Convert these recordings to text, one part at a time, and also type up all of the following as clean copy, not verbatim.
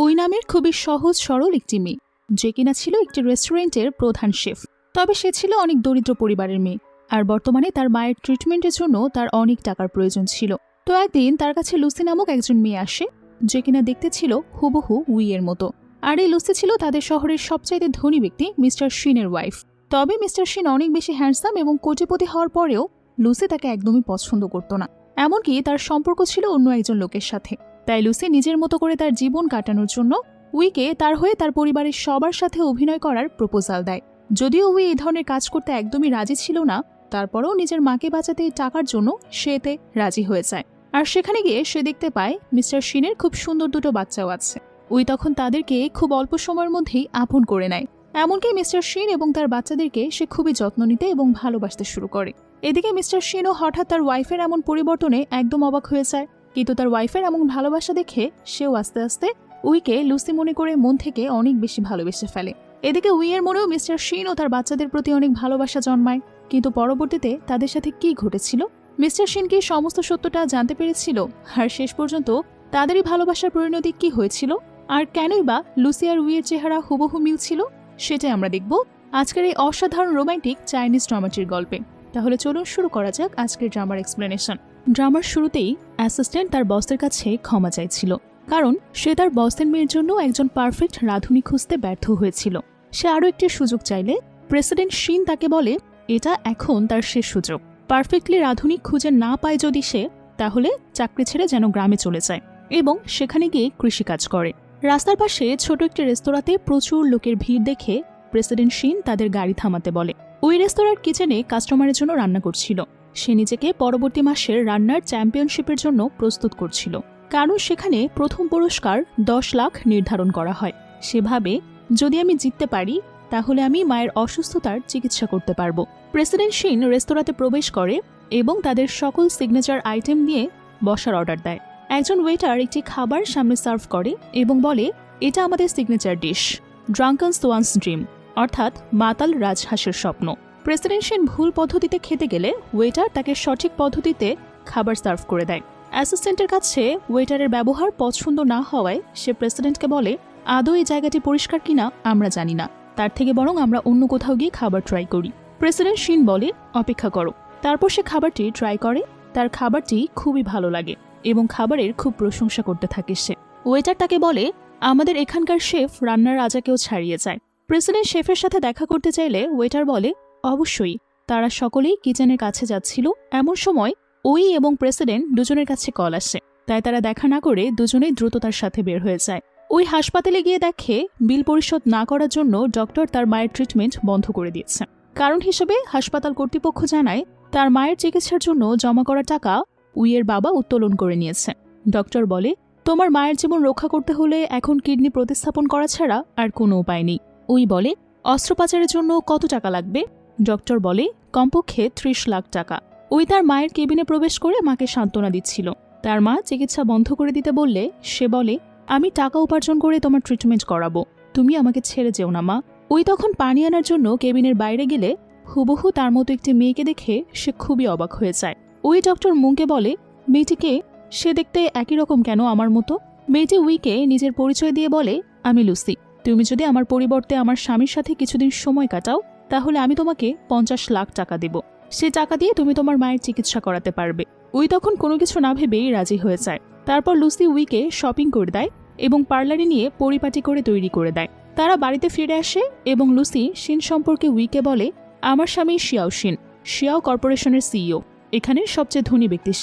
ওই নামের খুবই সহজ সরল একটি মেয়ে, যে কিনা ছিল একটি রেস্টুরেন্টের প্রধান শেফ। তবে সে ছিল অনেক দরিদ্র পরিবারের মেয়ে, আর বর্তমানে তার মায়ের ট্রিটমেন্টের জন্য তার অনেক টাকার প্রয়োজন ছিল। তো একদিন তার কাছে লুসি নামক একজন মেয়ে আসে, যে কিনা দেখতে ছিল হুবহু উইয়ের মতো। আর এই লুসি ছিল তাদের শহরের সবচাইতে ধনী ব্যক্তি মিস্টার শিনের ওয়াইফ। তবে মিস্টার শিন অনেক বেশি হ্যান্ডসাম এবং কোটিপতি হওয়ার পরেও লুসি তাকে একদমই পছন্দ করত না। এমনকি তার সম্পর্ক ছিল অন্য একজন লোকের সাথে। তাই লুসি নিজের মতো করে তার জীবন কাটানোর জন্য উইকে তার হয়ে তার পরিবারের সবার সাথে অভিনয় করার প্রপোজাল দেয়। যদিও উই এই ধরনের কাজ করতে একদমই রাজি ছিল না, তারপরেও নিজের মাকে বাঁচাতে টাকার জন্য সে এতে রাজি হয়ে যায়। আর সেখানে গিয়ে সে দেখতে পায় মিস্টার শিনের খুব সুন্দর দুটো বাচ্চাও আছে। উই তখন তাদেরকে খুব অল্প সময়ের মধ্যেই আপন করে নেয়। এমনকি মিস্টার শিন এবং তার বাচ্চাদেরকে সে খুবই যত্ন নিতে এবং ভালোবাসতে শুরু করে। এদিকে মিস্টার শিনও হঠাৎ তার ওয়াইফের এমন পরিবর্তনে একদম অবাক হয়ে যায়। কিন্তু তার ওয়াইফের এমন ভালোবাসা দেখে সেও আস্তে আস্তে উইকে লুসি মনে করে মন থেকে অনেক বেশি ভালোবেসে ফেলে। এদিকে উইয়ের মনেও মিস্টার শিন ও তার বাচ্চাদের প্রতি অনেক ভালোবাসা জন্মায়। কিন্তু পরবর্তীতে তাদের সাথে কি ঘটেছিল, মিস্টার শিন কি সমস্ত সত্যটা জানতে পেরেছিল? আর শেষ পর্যন্ত তাদেরই ভালোবাসার পরিণতি কি হয়েছিল, আর কেনই বা লুসি আর উইয়ের চেহারা হুবহু মিল ছিল, সেটাই আমরা দেখব আজকের এই অসাধারণ রোমান্টিক চাইনিজ ড্রামাটির গল্পে। তাহলে চলুন শুরু করা যাক আজকের ড্রামার এক্সপ্লেনেশন। ড্রামার শুরুতেই অ্যাসিস্ট্যান্ট তার বসের কাছে ক্ষমা চাইছিল, কারণ সে তার বসের মেয়ের জন্য একজন পারফেক্ট রাঁধুনি খুঁজতে ব্যর্থ হয়েছিল। সে আরও একটি সুযোগ চাইলে প্রেসিডেন্ট শিন তাকে বলে এটা এখন তার শেষ সুযোগ। পারফেক্টলি রাঁধুনি খুঁজে না পায় যদি সে, তাহলে চাকরি ছেড়ে যেন গ্রামে চলে যায় এবং সেখানে গিয়ে কৃষিকাজ করে। রাস্তার পাশে ছোট একটি রেস্তোরাঁতে প্রচুর লোকের ভিড় দেখে প্রেসিডেন্ট শিন তাদের গাড়ি থামাতে বলে। ওই রেস্তোরাঁর কিচেনে কাস্টমারের জন্য রান্না করছিল। সে নিজেকে পরবর্তী মাসের রান্নার চ্যাম্পিয়নশিপের জন্য প্রস্তুত করছিল, কারণ সেখানে প্রথম পুরস্কার 10 লাখ নির্ধারণ করা হয়। সে ভাবে, যদি আমি জিততে পারি তাহলে আমি মায়ের অসুস্থতার চিকিৎসা করতে পারবো। প্রেসিডেন্ট শিন রেস্তোরাঁতে প্রবেশ করে এবং তাদের সকল সিগনেচার আইটেম নিয়ে বসার অর্ডার দেয়। একজন ওয়েটার একটি খাবার সামনে সার্ভ করে এবং বলে, এটা আমাদের সিগনেচার ডিশ, ড্রাঙ্কন সোয়ানস ড্রিম, অর্থাৎ মাতাল রাজহাঁসের স্বপ্ন। প্রেসিডেন্ট শিন ভুল পদ্ধতিতে খেতে গেলে ওয়েটার তাকে সঠিক পদ্ধতিতে খাবার সার্ভ করে দেয়। অ্যাসিস্ট্যান্টের কাছে ওয়েটারের ব্যবহার পছন্দ না হওয়ায় সে প্রেসিডেন্টকে বলে, আদৌ এই জায়গাটি পরিষ্কার কিনা আমরা জানি না, তার থেকে বরং আমরা অন্য কোথাও গিয়ে খাবার ট্রাই করি। প্রেসিডেন্ট শিন বলে, অপেক্ষা করো। তারপর সে খাবারটি ট্রাই করে। তার খাবারটি খুবই ভালো লাগে এবং খাবারের খুব প্রশংসা করতে থাকে সে। ওয়েটার তাকে বলে, আমাদের এখানকার শেফ রান্নার রাজাকেও ছাড়িয়ে যায়। প্রেসিডেন্ট শেফের সাথে দেখা করতে চাইলে ওয়েটার বলে, অবশ্যই। তারা সকলেই কিচেনের কাছে যাচ্ছিল। এমন সময় ওই এবং প্রেসিডেন্ট দুজনের কাছে কল আসে, তাই তারা দেখা না করে দুজনেই দ্রুততার সাথে বের হয়ে যায়। ওই হাসপাতালে গিয়ে দেখে বিল পরিশোধ না করার জন্য ডক্টর তার মায়ের ট্রিটমেন্ট বন্ধ করে দিয়েছে। কারণ হিসেবে হাসপাতাল কর্তৃপক্ষ জানায় তার মায়ের চিকিৎসার জন্য জমা করা টাকা উইয়ের বাবা উত্তোলন করে নিয়েছে। ডক্টর বলে, তোমার মায়ের জীবন রক্ষা করতে হলে এখন কিডনি প্রতিস্থাপন করা ছাড়া আর কোনো উপায় নেই। উই বলে, অস্ত্রোপচারের জন্য কত টাকা লাগবে? ডক্টর বলে, কমপক্ষে 30 লাখ টাকা। উই তার মায়ের কেবিনে প্রবেশ করে মাকে সান্ত্বনা দিচ্ছিল। তার মা চিকিৎসা বন্ধ করে দিতে বললে সে বলে, আমি টাকা উপার্জন করে তোমার ট্রিটমেন্ট করাবো, তুমি আমাকে ছেড়ে যেও না মা। উই তখন পানি আনার জন্য কেবিনের বাইরে গেলে হুবহু তার মতো একটি মেয়েকে দেখে সে খুবই অবাক হয়ে যায়। উই ডক্টর মুংকে বলে, মেয়েটিকে, সে দেখতে একই রকম কেন আমার মতো? মেয়েটি উইকে নিজের পরিচয় দিয়ে বলে, আমি লুসি। তুমি যদি আমার পরিবর্তে আমার স্বামীর সাথে কিছুদিন সময় কাটাও তাহলে আমি তোমাকে 50 লাখ টাকা দেব। সে টাকা দিয়ে তুমি তোমার মায়ের চিকিৎসা করাতে পারবে। উই তখন কোনো কিছু না ভেবেই রাজি হয়ে যায়। তারপর লুসি উইকে শপিং করে দেয় এবং পার্লারে নিয়ে পরিপাটি করে তৈরি করে দেয়। তারা বাড়িতে ফিরে আসে এবং লুসি শিন সম্পর্কে উইকে বলে, আমার স্বামী শিয়াও শিন, শিয়াও কর্পোরেশনের সিইও, এখানের সবচেয়ে ধনী ব্যক্তি।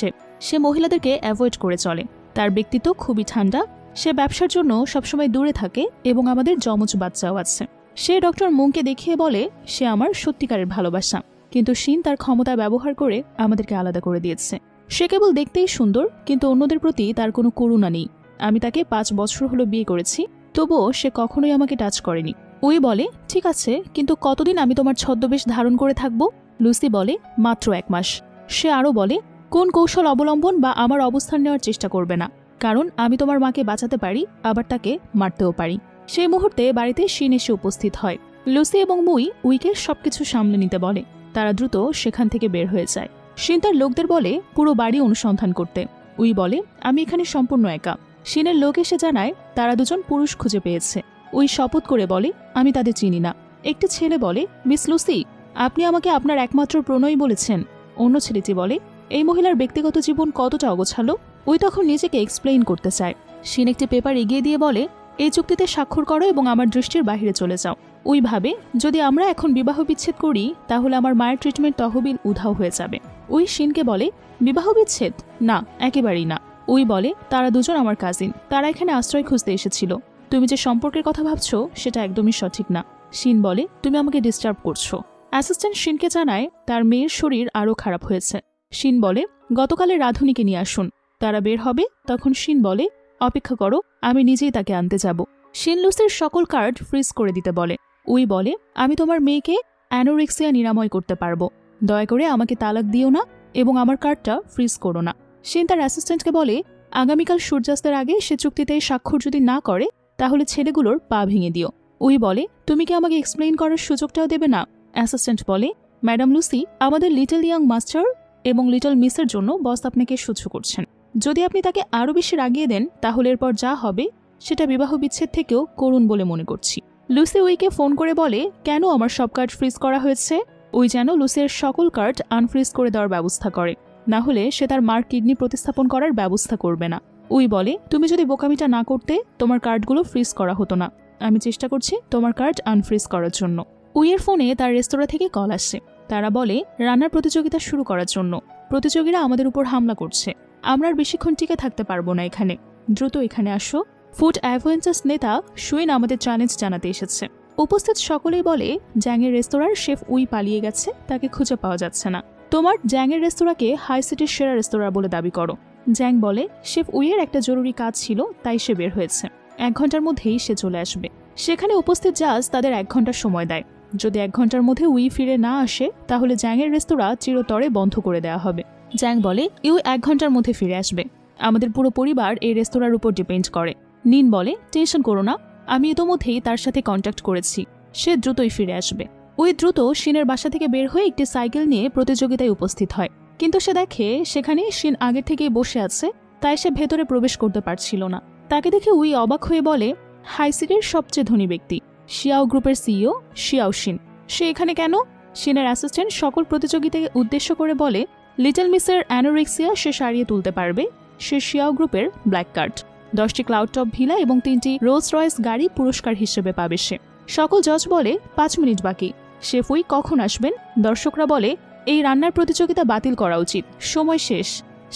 সে মহিলাদেরকে অ্যাভয়েড করে চলে। তার ব্যক্তিত্ব খুবই ঠান্ডা। সে ব্যবসার জন্য সবসময় দূরে থাকে এবং আমাদের যমজ বাচ্চাও আছে। সে ডক্টর মুংকে দেখিয়ে বলে, সে আমার সত্যিকারের ভালোবাসা, কিন্তু শিন তার ক্ষমতা ব্যবহার করে আমাদেরকে আলাদা করে দিয়েছে। সে কেবল দেখতেই সুন্দর, কিন্তু অন্যদের প্রতি তার কোনো করুণা নেই। আমি তাকে 5 বছর হলো বিয়ে করেছি, তবুও সে কখনোই আমাকে টাচ করেনি। উই বলে, ঠিক আছে, কিন্তু কতদিন আমি তোমার ছদ্মবেশ ধারণ করে থাকবো? লুসি বলে, মাত্র 1 মাস। সে আরও বলে, কোন কৌশল অবলম্বন বা আমার অবস্থান নেওয়ার চেষ্টা করবে না, কারণ আমি তোমার মাকে বাঁচাতে পারি, আবার তাকে মারতেও পারি। সেই মুহূর্তে বাড়িতে শিন এসে উপস্থিত হয়। লুসি এবং মুই উইকে সবকিছু সামলে নিতে বলে। তারা দ্রুত সেখান থেকে বের হয়ে যায়। শিন তার লোকদের বলে পুরো বাড়ি অনুসন্ধান করতে। উই বলে, আমি এখানে সম্পূর্ণ একা। শিনের লোক এসে জানায় তারা দুজন পুরুষ খুঁজে পেয়েছে। ওই শপথ করে বলে আমি তাদের চিনি না। একটি ছেলে বলে মিস লুসি, আপনি আমাকে আপনার একমাত্র প্রণয়ী বলেছেন। অন্য ছেলেটি বলে এই মহিলার ব্যক্তিগত জীবন কতটা অগোছালো। ওই তখন নিজেকে এক্সপ্লেইন করতে চায়। শিন একটি পেপার এগিয়ে দিয়ে বলে এই চুক্তিতে স্বাক্ষর করো এবং আমার দৃষ্টির বাইরে চলে যাও। ওই ভাবে যদি আমরা এখন বিবাহ বিচ্ছেদ করি তাহলে আমার মায়ের ট্রিটমেন্ট তহবিল উধাও হয়ে যাবে। ওই শিনকে বলে বিবাহ বিচ্ছেদ না, একেবারেই না। ওই বলে তারা দুজন আমার কাজিন, তারা এখানে আশ্রয় খুঁজতে এসেছিল। তুমি যে সম্পর্কের কথা ভাবছো সেটা একদমই সঠিক না। শিন বলে তুমি আমাকে ডিস্টার্ব করছো। অ্যাসিস্ট্যান্ট শিনকে জানায় তার মেয়ের শরীর আরও খারাপ হয়েছে। শিন বলে গতকালে রাধুনিকে নিয়ে আসুন। তারা বের হবে, তখন শিন বলে অপেক্ষা করো, আমি নিজেই তাকে আনতে যাব। শিন লুসির সকল কার্ড ফ্রিজ করে দিতে বলে। উই বলে আমি তোমার মেয়েকে অ্যানোরেক্সিয়া নিরাময় করতে পারবো, দয়া করে আমাকে তালাক দিও না এবং আমার কার্ডটা ফ্রিজ করো না। শিন তার অ্যাসিস্ট্যান্টকে বলে আগামীকাল সূর্যাস্তের আগে সে চুক্তিতে স্বাক্ষর যদি না করে তাহলে ছেলেগুলোর পা ভেঙে দিও। উই বলে তুমি কি আমাকে এক্সপ্লেইন করার সুযোগটাও দেবে না? অ্যাসিস্ট্যান্ট বলে ম্যাডাম লুসি, আমাদের লিটল ইয়াং মাস্টার এবং লিটল মিসের জন্য বস আপনাকে সহ্য করছেন। যদি আপনি তাকে আরও বেশি রাগিয়ে দেন তাহলে এরপর যা হবে সেটা বিবাহ বিচ্ছেদ থেকেও করুণ বলে মনে করছি। লুসি উইকে ফোন করে বলে কেন আমার সব কার্ড ফ্রিজ করা হয়েছে। ওই যেন লুসির সকল কার্ড আনফ্রিজ করে দেওয়ার ব্যবস্থা করে, না হলে সে তার মার কিডনি প্রতিস্থাপন করার ব্যবস্থা করবে না। উই বলে তুমি যদি বোকামিটা না করতে তোমার কার্ডগুলো ফ্রিজ করা হতো না। আমি চেষ্টা করছি তোমার কার্ড আনফ্রিজ করার জন্য। উইয়ের ফোনে তার রেস্তোরাঁ থেকে কল আসে। তারা বলে রান্নার প্রতিযোগিতা শুরু করার জন্য। প্রতিযোগীরা আমাদের উপর হামলা করছে, আমরা আর বেশিক্ষণ টিকে থাকতে পারবো না এখানে, দ্রুত এখানে আসো। ফুড অ্যাডভেঞ্চার্স নেতা শুইন আমাদের চ্যালেঞ্জ জানাতে এসেছে। উপস্থিত সকলেই বলে জ্যাংয়ের রেস্তোরাঁর শেফ উই পালিয়ে গেছে, তাকে খুঁজে পাওয়া যাচ্ছে না। তোমার জ্যাংয়ের রেস্তোরাঁকে হাই সিটির সেরা রেস্তোরাঁ বলে দাবি করো। জ্যাং বলে শেফ উইয়ের একটা জরুরি কাজ ছিল, তাই সে বের হয়েছে। 1 ঘন্টার মধ্যেই সে চলে আসবে। সেখানে উপস্থিত জাজ তাদের 1 ঘন্টার সময় দেয়। যদি 1 ঘন্টার মধ্যে উই ফিরে না আসে তাহলে জ্যাংয়ের রেস্তোরাঁ চিরতরে বন্ধ করে দেওয়া হবে। জ্যাং বলে ইউ 1 ঘন্টার মধ্যে ফিরে আসবে। আমাদের পুরো পরিবার এই রেস্তোরাঁর উপর ডিপেন্ড করে। নিন বলে টেনশন করো না, আমি ইতোমধ্যেই তার সাথে কন্ট্যাক্ট করেছি, সে দ্রুতই ফিরে আসবে। ওই দ্রুত শিনের বাসা থেকে বের হয়ে একটি সাইকেল নিয়ে প্রতিযোগিতায় উপস্থিত হয়, কিন্তু সে দেখে সেখানে শিন আগের থেকেই বসে আছে, তাই সে ভেতরে প্রবেশ করতে পারছিল না। তাকে দেখে উই অবাক হয়ে বলে হাইসিটির সবচেয়ে ধনী ব্যক্তি শিয়াও গ্রুপের সিইও শিয়াও শিন, সে এখানে কেন? শিনের অ্যাসিস্ট্যান্ট সকল প্রতিযোগিতাকে উদ্দেশ্য করে বলে লিটল মিসের অ্যানোরেক্সিয়া সে সারিয়ে তুলতে পারবে, সে শিয়াও গ্রুপের ব্ল্যাক কার্ড। 10টি ক্লাউড টপ ভিলা এবং 3টি রোলস রয়েস গাড়ি পুরস্কার হিসেবে পাবে সে। সকল জজ বলে 5 মিনিট বাকি, শেফ উই কখন আসবেন? দর্শকরা বলে এই রান্নার প্রতিযোগিতা বাতিল করা উচিত, সময় শেষ।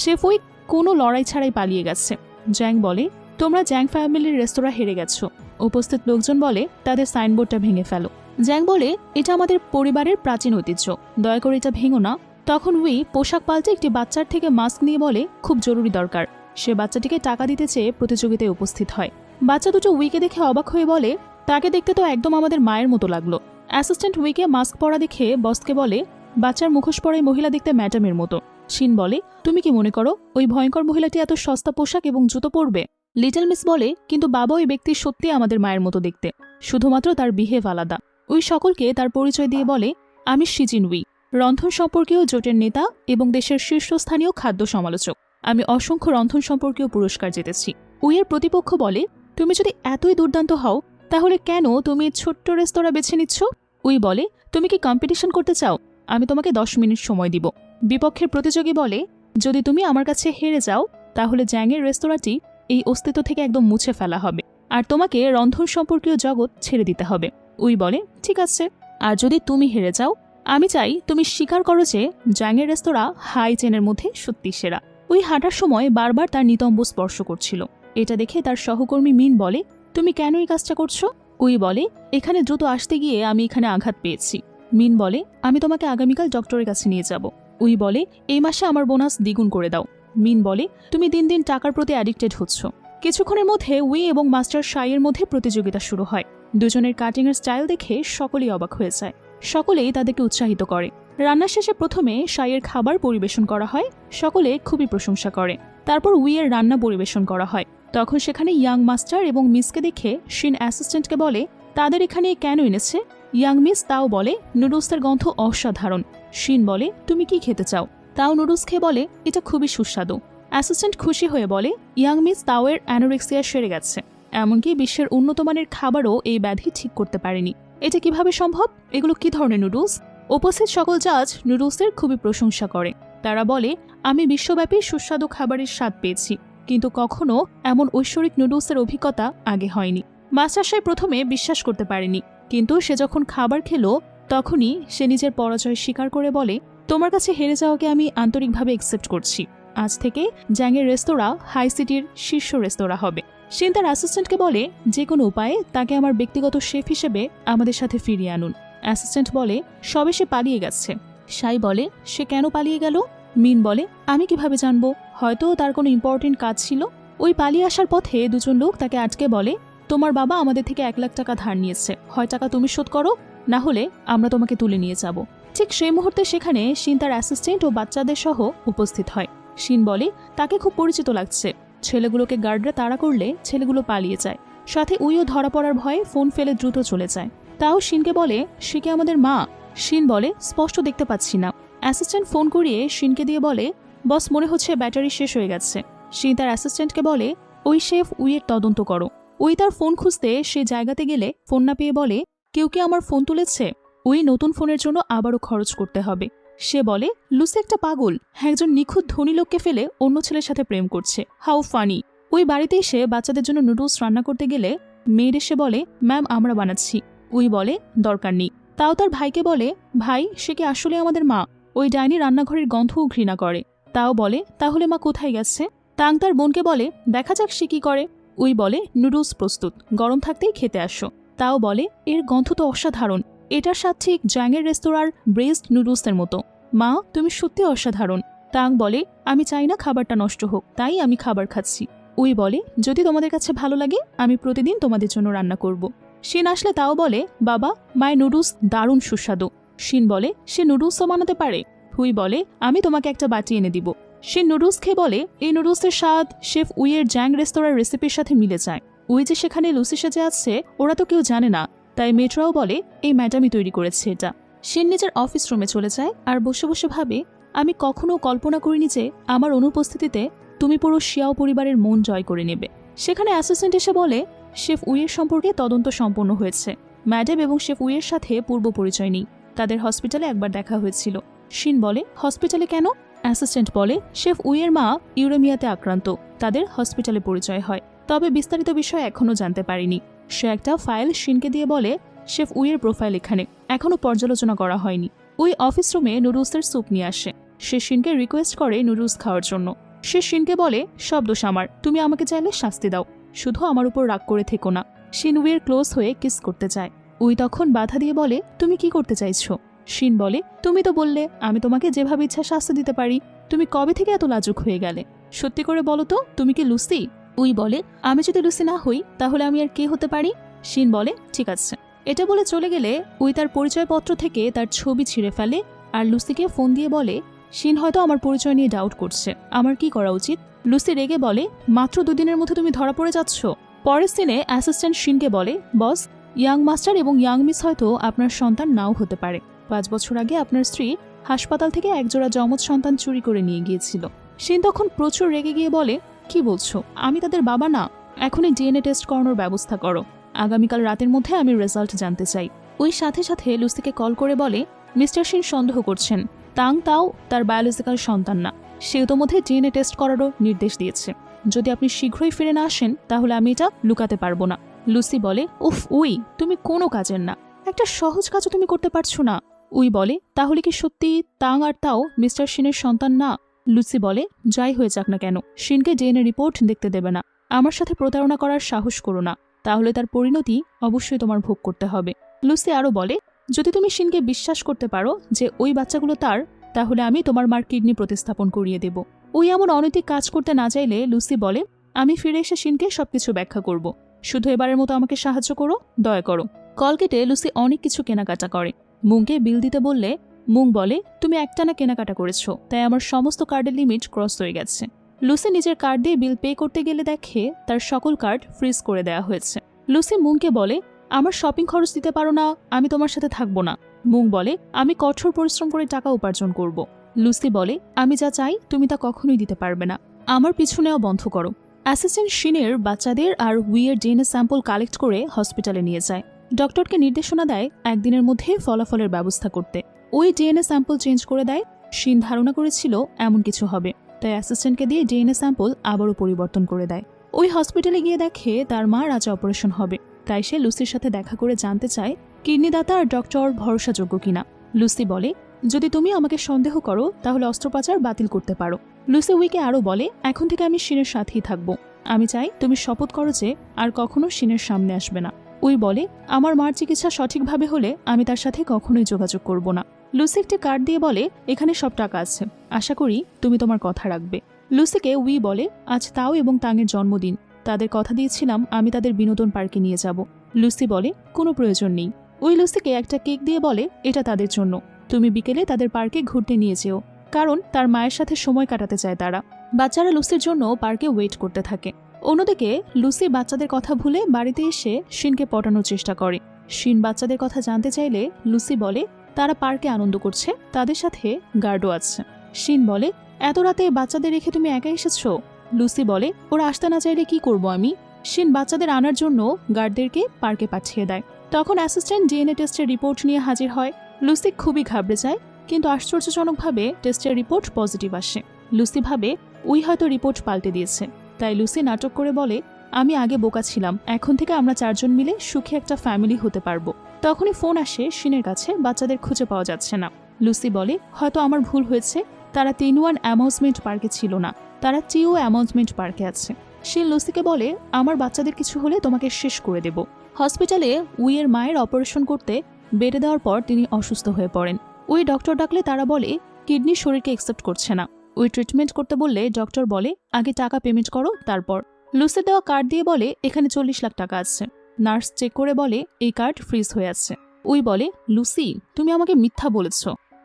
শেফ উই কোনো লড়াই ছাড়াই পালিয়ে গেছে। জ্যাং বলে তোমরা জ্যাং ফ্যামিলির রেস্তোরাঁ হেরে গেছো। উপস্থিত লোকজন বলে তাদের সাইনবোর্ডটা ভেঙে ফেলো। জ্যাং বলে এটা আমাদের পরিবারের প্রাচীন ঐতিহ্য, দয়া করে এটা ভেঙো না। তখন উই পোশাক পাল্টে একটি বাচ্চার থেকে মাস্ক নিয়ে বলে খুব জরুরি দরকার। সে বাচ্চাটিকে টাকা দিতে চেয়ে প্রতিযোগিতায় উপস্থিত হয়। বাচ্চা দুটো উইকে দেখে অবাক হয়ে বলে তাকে দেখতে তো একদম আমাদের মায়ের মতো লাগলো। অ্যাসিস্ট্যান্ট উইকে মাস্ক পরা দেখে বসকে বলে বাচ্চার মুখোশ পরাই মহিলা দেখতে ম্যাডামের মতো। শিন বলে তুমি কি মনে করো ওই ভয়ঙ্কর মহিলাটি এত সস্তা পোশাক এবং জুতো পরবে? লিটল মিস বলে কিন্তু বাবা ওই ব্যক্তি সত্যি আমাদের মায়ের মতো দেখতে, শুধুমাত্র তার বিহেভ আলাদা। ওই সকলকে তার পরিচয় দিয়ে বলে আমি শিজিন উই, রন্ধন সম্পর্কীয় জোটের নেতা এবং দেশের শীর্ষস্থানীয় খাদ্য সমালোচক। আমি অসংখ্য রন্ধন সম্পর্কীয় পুরস্কার জিতেছি। উইয়ের প্রতিপক্ষ বলে তুমি যদি এতই দুর্দান্ত হও তাহলে কেন তুমি ছোট্ট রেস্তোরাঁ বেছে নিচ্ছ? উই বলে তুমি কি কম্পিটিশন করতে চাও? আমি তোমাকে 10 মিনিট সময় দিব। বিপক্ষের প্রতিযোগী বলে যদি তুমি আমার কাছে হেরে যাও তাহলে জ্যাংয়ের রেস্তোরাঁটি এই অস্তিত্ব থেকে একদম মুছে ফেলা হবে আর তোমাকে রন্ধন সম্পর্কীয় জগৎ ছেড়ে দিতে হবে। উই বলে ঠিক আছে, আর যদি তুমি হেরে যাও আমি চাই তুমি স্বীকার করো যে জ্যাংয়ের রেস্তোরাঁ হাই চেনের মধ্যে সত্যি সেরা। উই হাঁটার সময় বারবার তার নিতম্ব স্পর্শ করছিল। এটা দেখে তার সহকর্মী মিন বলে তুমি কেন এই কাজটা করছো? উই বলে এখানে দ্রুত আসতে গিয়ে আমি এখানে আঘাত পেয়েছি। মিন বলে আমি তোমাকে আগামীকাল ডক্টরের কাছে নিয়ে যাব। উই বলে এই মাসে আমার বোনাস দ্বিগুণ করে দাও। মিন বলে তুমি দিন দিন টাকার প্রতি অ্যাডিক্টেড হচ্ছ। কিছুক্ষণের মধ্যে উই এবং মাস্টার শাইয়ের মধ্যে প্রতিযোগিতা শুরু হয়। দুজনের কাটিংয়ের স্টাইল দেখে সকলেই অবাক হয়ে যায়। সকলেই তাদেরকে উৎসাহিত করে। রান্না শেষে প্রথমে শাইয়ের খাবার পরিবেশন করা হয়, সকলে খুবই প্রশংসা করে। তারপর উইয়ের রান্না পরিবেশন করা হয়। তখন সেখানে ইয়াং মাস্টার এবং মিসকে দেখে শিন অ্যাসিস্ট্যান্টকে বলে তাদের এখানে কেন এনেছে? ইয়াং মিস তাও বলে নুডলসের গন্ধ অসাধারণ। শিন বলে তুমি কি খেতে চাও? তাও নুডলস খেয়ে বলে এটা খুবই সুস্বাদু। অ্যাসিস্ট্যান্ট খুশি হয়ে বলে ইয়াং মিস তাওয়ের অ্যানোরেক্সিয়া সেরে গেছে, এমনকি বিশ্বের উন্নতমানের খাবারও এই ব্যাধি ঠিক করতে পারেনি। এটা কিভাবে সম্ভব? এগুলো কি ধরনের নুডলস? উপস্থিত সকল জাজ নুডলসের খুবই প্রশংসা করে। তারা বলে আমি বিশ্বব্যাপী সুস্বাদু খাবারের স্বাদ পেয়েছি, কিন্তু কখনো এমন ঐশ্বরিক নুডলসের অভিজ্ঞতা আগে হয়নি। মাস্টারশাই প্রথমে বিশ্বাস করতে পারেনি, কিন্তু সে যখন খাবার খেলো তখনই সে নিজের পরাজয় স্বীকার করে বলে তোমার কাছে হেরে যাওয়াকে আমি আন্তরিকভাবে অ্যাকসেপ্ট করছি। আজ থেকে জ্যাংয়ের রেস্তোরাঁ হাই সিটির শীর্ষ রেস্তোরাঁ হবে। শিন তার অ্যাসিস্ট্যান্টকে বলে যে কোনো উপায়ে তাকে আমার ব্যক্তিগত শেফ হিসেবে আমাদের সাথে ফিরিয়ে আনুন। অ্যাসিস্ট্যান্ট বলে সবে সে পালিয়ে গেছে। সাই বলে সে কেন পালিয়ে গেল? মিন বলে আমি কিভাবে জানবো, হয়তো তার কোনো ইম্পর্টেন্ট কাজ ছিল। ওই পালিয়ে আসার পথে দুজন লোক তাকে আটকে বলে তোমার বাবা আমাদের থেকে 1 লাখ টাকা ধার নিয়েছে, হয় টাকা তুমি শোধ করো, না হলে আমরা তোমাকে তুলে নিয়ে যাব। ঠিক সেই মুহূর্তে সেখানে শিন তার অ্যাসিস্ট্যান্ট ও বাচ্চাদের সহ উপস্থিত হয়। শিন বলে তাকে খুব পরিচিত লাগছে। ছেলেগুলোকে গার্ডরা তাড়া করলে ছেলেগুলো পালিয়ে যায়, সাথে উইও ধরা পড়ার ভয়ে ফোন ফেলে দ্রুত চলে যায়। তাও শিনকে বলে সে কি আমাদের মা? শিন বলে স্পষ্ট দেখতে পাচ্ছি না। অ্যাসিস্ট্যান্ট ফোন করিয়ে শিনকে দিয়ে বলে বস মনে হচ্ছে ব্যাটারি শেষ হয়ে গেছে। শিন তার অ্যাসিস্ট্যান্টকে বলে ওই শেফ উইয়ের তদন্ত করো। উই তার ফোন খুঁজতে সে জায়গাতে গেলে ফোন না পেয়ে বলে কেউ কি আমার ফোন তুলেছে? উই নতুন ফোনের জন্য আবারও খরচ করতে হবে। সে বলে লুসি একটা পাগল, একজন নিখুঁত ধনী লোককে ফেলে অন্য ছেলের সাথে প্রেম করছে। How funny. ওই বাড়িতে এসে বাচ্চাদের জন্য নুডলস রান্না করতে গেলে মেয়ের এসে বলে ম্যাম আমরা বানাচ্ছি। উই বলে দরকার নেই। তাও তার ভাইকে বলে ভাই সে কি আসলে আমাদের মা? ওই ডাইনি রান্নাঘরের গন্ধও ঘৃণা করে। তাও বলে তাহলে মা কোথায় গেছে? তাং তার বোনকে বলে দেখা যাক সে কি করে। উই বলে নুডলস প্রস্তুত, গরম থাকতেই খেতে আসো। তাও বলে এর গন্ধ তো অসাধারণ, এটার স্বাদ ঠিক জ্যাংয়ের রেস্তোরাঁর ব্রেস্ট নুডলসের মতো। মা তুমি সত্যি অসাধারণ। তাং বলে আমি চাই না খাবারটা নষ্ট হোক, তাই আমি খাবার খাচ্ছি। উই বলে যদি তোমাদের কাছে ভালো লাগে আমি প্রতিদিন তোমাদের জন্য রান্না করব। শিন আসলে তাও বলে বাবা মায়ের নুডলস দারুণ সুস্বাদু। শিন বলে সে নুডলসও বানাতে পারে। উই বলে আমি তোমাকে একটা বাটি এনে দিব। শিন নুডলস খেয়ে বলে এই নুডলসের স্বাদ শেফ উইয়ের জ্যাং রেস্তোরাঁর রেসিপির সাথে মিলে যায়। উই যে সেখানে লুসি সেজে আছে ওরা তো কেউ জানে না, তাই মেয়েটাও বলে এই ম্যাডামই তৈরি করেছে এটা। শিন নিজের অফিস রুমে চলে যায় আর বসে বসে ভাবে আমি কখনো কল্পনা করিনি যে আমার অনুপস্থিতিতে তুমি পুরো শিয়াও পরিবারের মন জয় করে নেবে। সেখানে অ্যাসিস্ট্যান্ট এসে বলে শেফ উইয়ের সম্পর্কে তদন্ত সম্পন্ন হয়েছে। ম্যাডাম এবং শেফ উইয়ের সাথে পূর্ব পরিচয় নেই, তাদের হসপিটালে একবার দেখা হয়েছিল। শিন বলে হসপিটালে কেন? অ্যাসিস্ট্যান্ট বলে শেফ উইয়ের মা ইউরেমিয়াতে আক্রান্ত, তাদের হসপিটালে পরিচয় হয়, তবে বিস্তারিত বিষয় এখনও জানতে পারিনি। সে একটা ফাইল শিনকে দিয়ে বলে শেফ উইয়ের প্রোফাইল এখানে, এখনও পর্যালোচনা করা হয়নি। উই অফিস রুমে নুডলসের স্যুপ নিয়ে আসে। সে শিনকে রিকোয়েস্ট করে নুডলস খাওয়ার জন্য। সে শিনকে বলে সব দোষ আমার, তুমি আমাকে চাইলে শাস্তি দাও, শুধু আমার উপর রাগ করে থেকো না। শিন উইয়ের ক্লোজ হয়ে কিস করতে চায়। উই তখন বাধা দিয়ে বলে তুমি কি করতে চাইছো? শিন বলে তুমি তো বললে আমি তোমাকে যেভাবে ইচ্ছা শাস্তি দিতে পারি, তুমি কবে থেকে এত লাজুক হয়ে গেলে? সত্যি করে বলো তো তুমি কি লুসি? উই বলে আমি যদি লুসি না হই তাহলে আমি আর কে হতে পারি? শিন বলে ঠিক আছে। এটা বলে চলে গেলে উই তার পরিচয়পত্র থেকে তার ছবি ছিঁড়ে ফেলে আর লুসিকে ফোন দিয়ে বলে শিন হয়তো আমার পরিচয় নিয়ে ডাউট করছে, আমার কি করা উচিত? লুসি রেগে বলে মাত্র 2 দিনের মধ্যে তুমি ধরা পড়ে যাচ্ছ। পরের সিনে অ্যাসিস্ট্যান্ট শিনকে বলে বস ইয়াং মাস্টার এবং ইয়াং মিস হয়তো আপনার সন্তান নাও হতে পারে। 5 বছর আগে আপনার স্ত্রী হাসপাতাল থেকে একজোড়া যমজ সন্তান চুরি করে নিয়ে গিয়েছিল। শিন তখন প্রচুর রেগে গিয়ে বলে কি বলছো, আমি তাদের বাবা না, এখনই ডিএনএ টেস্ট করানোর ব্যবস্থা করো, আগামীকাল রাতের মধ্যে আমি রেজাল্ট জানতে চাই। ওই সাথে সাথে লুসিকে কল করে বলে মিস্টার শিন সন্দেহ করছেন তাং তাও তার বায়োলজিক্যাল সন্তান না, সে ইতোমধ্যে ডিএনএ টেস্ট করারও নির্দেশ দিয়েছে। যদি আপনি শীঘ্রই ফিরে না আসেন তাহলে আমি এটা লুকাতে পারবো না। লুসি বলে উফ উই তুমি কোনো কাজের না, একটা সহজ কাজও তুমি করতে পারছো না। উই বলে তাহলে কি সত্যি তাং আর তাও মিস্টার শিনের সন্তান না? লুসি বলে যাই হয়ে যাক না কেন শিনকে ডিএনএ রিপোর্ট দেখতে দেবে না, আমার সাথে প্রতারণা করার সাহস করো না, তাহলে তার পরিণতি অবশ্যই তোমার ভোগ করতে হবে। লুসি আরও বলে যদি তুমি শিনকে বিশ্বাস করতে পারো যে ওই বাচ্চাগুলো তার, তাহলে আমি তোমার মার কিডনি প্রতিস্থাপন করিয়ে দেব। ওই এমন অনৈতিক কাজ করতে না চাইলে লুসি বলে আমি ফিরে এসে শিনকে সবকিছু ব্যাখ্যা করব, শুধু এবারের মতো আমাকে সাহায্য করো, দয়া করো। কল কেটে লুসি অনেক কিছু কেনাকাটা করে। মুংকে বিল দিতে বললে মুং বলে তুমি একটানা কেনাকাটা করেছো, তাই আমার সমস্ত কার্ডের লিমিট ক্রস হয়ে গেছে। লুসি নিজের কার্ড দিয়ে বিল পে করতে গেলে দেখে তার সকল কার্ড ফ্রিজ করে দেওয়া হয়েছে। লুসি মুংকে বলে আমার শপিং খরচ দিতে পারো না, আমি তোমার সাথে থাকবো না। মুং বলে আমি কঠোর পরিশ্রম করে টাকা উপার্জন করব। লুসি বলে আমি যা চাই তুমি তা কখনোই দিতে পারবে না। আমার পিছু নেওয়া বন্ধ করো। অ্যাসিস্ট্যান্ট শিনের বাচ্চাদের আর উইয়ের ডিএনএ স্যাম্পল কালেক্ট করে হসপিটালে নিয়ে যায়। ডক্টরকে নির্দেশনা দেয় একদিনের মধ্যে ফলাফলের ব্যবস্থা করতে। ওই ডিএনএ স্যাম্পল চেঞ্জ করে দেয়। শিন ধারণা করেছিল এমন কিছু হবে, তাই অ্যাসিস্ট্যান্টকে দিয়ে ডিএনএ স্যাম্পল আবারও পরিবর্তন করে দেয়। ওই হসপিটালে গিয়ে দেখে তার মার আজ অপারেশন হবে, তাই সে লুসির সাথে দেখা করে জানতে চায় কিডনিদাতা আর ডক্টর ভরসাযোগ্য কিনা। লুসি বলে, যদি তুমি আমাকে সন্দেহ করো তাহলে অস্ত্রোপচার বাতিল করতে পারো। লুসি উইকে আরও বলে, এখন থেকে আমি শিনের সাথেই থাকবো। আমি চাই তুমি শপথ করো যে আর কখনো শিনের সামনে আসবে না। উই বলে, আমার মার চিকিৎসা সঠিকভাবে হলে আমি তার সাথে কখনোই যোগাযোগ করব না। লুসি একটি কার্ড দিয়ে বলে, এখানে সব টাকা আছে, আশা করি তুমি তোমার কথা রাখবে। লুসিকে উই বলে, আজ তাও এবং তাঙের জন্মদিন, তাদের কথা দিয়েছিলাম আমি তাদের বিনোদন পার্কে নিয়ে যাব। লুসি বলে, কোনো প্রয়োজন নেই। উই লুসিকে একটা কেক দিয়ে বলে, এটা তাদের জন্য, তুমি বিকেলে তাদের পার্কে ঘুরতে নিয়ে যেও, কারণ তার মায়ের সাথে সময় কাটাতে চায় তারা। বাচ্চারা লুসির জন্য পার্কে ওয়েট করতে থাকে। অন্যদিকে লুসি বাচ্চাদের কথা ভুলে বাড়িতে এসে শিনকে পটানোর চেষ্টা করে। শিন বাচ্চাদের কথা জানতে চাইলে লুসি বলে তারা পার্কে আনন্দ করছে, তাদের সাথে গার্ডও আছে। শিন বলে, এত রাতে বাচ্চাদের রেখে তুমি একা এসেছো? লুসি বলে, ওরা আসতে না চাইলে কি করব আমি? শিন বাচ্চাদের আনার জন্য গার্ডদেরকে পার্কে পাঠিয়ে দেয়। তখন অ্যাসিস্ট্যান্ট ডিএনএ টেস্টের রিপোর্ট নিয়ে হাজির হয়। লুসি খুবই ঘাবড়ে যায়, কিন্তু আশ্চর্যজনকভাবে টেস্টের রিপোর্ট পজিটিভ আসে। লুসি ভাবে উই হয়তো রিপোর্ট পাল্টে দিয়েছে, তাই লুসি নাটক করে বলে, আমি আগে বোকা ছিলাম, এখন থেকে আমরা 4 জন মিলে সুখী একটা ফ্যামিলি হতে পারবো। তখনই ফোন আসে শিনের কাছে, বাচ্চাদের খুঁজে পাওয়া যাচ্ছে না। লুসি বলে, হয়তো আমার ভুল হয়েছে, তারা 3-1 অ্যামাউজমেন্ট পার্কে ছিল না, তারা টিও অ্যামাউজমেন্ট পার্কে আছে। শিন লুসিকে বলে, আমার বাচ্চাদের কিছু হলে তোমাকে শেষ করে দেব। হসপিটালে উইয়ের মায়ের অপারেশন করতে বেড়ে দেওয়ার পর তিনি অসুস্থ হয়ে পড়েন। উই ডক্টর ডাকলে তারা বলে কিডনি শরীরকে অ্যাকসেপ্ট করছে না। উই ট্রিটমেন্ট করতে বললে ডক্টর বলে, আগে টাকা পেমেন্ট করো তারপর। লুসির দেওয়া কার্ড দিয়ে বলে, এখানে 40 লাখ টাকা আছে। নার্স চেক করে বলে, এই কার্ড ফ্রিজ হয়ে আছে। উই বলে, লুসি তুমি আমাকে মিথ্যা বলেছ।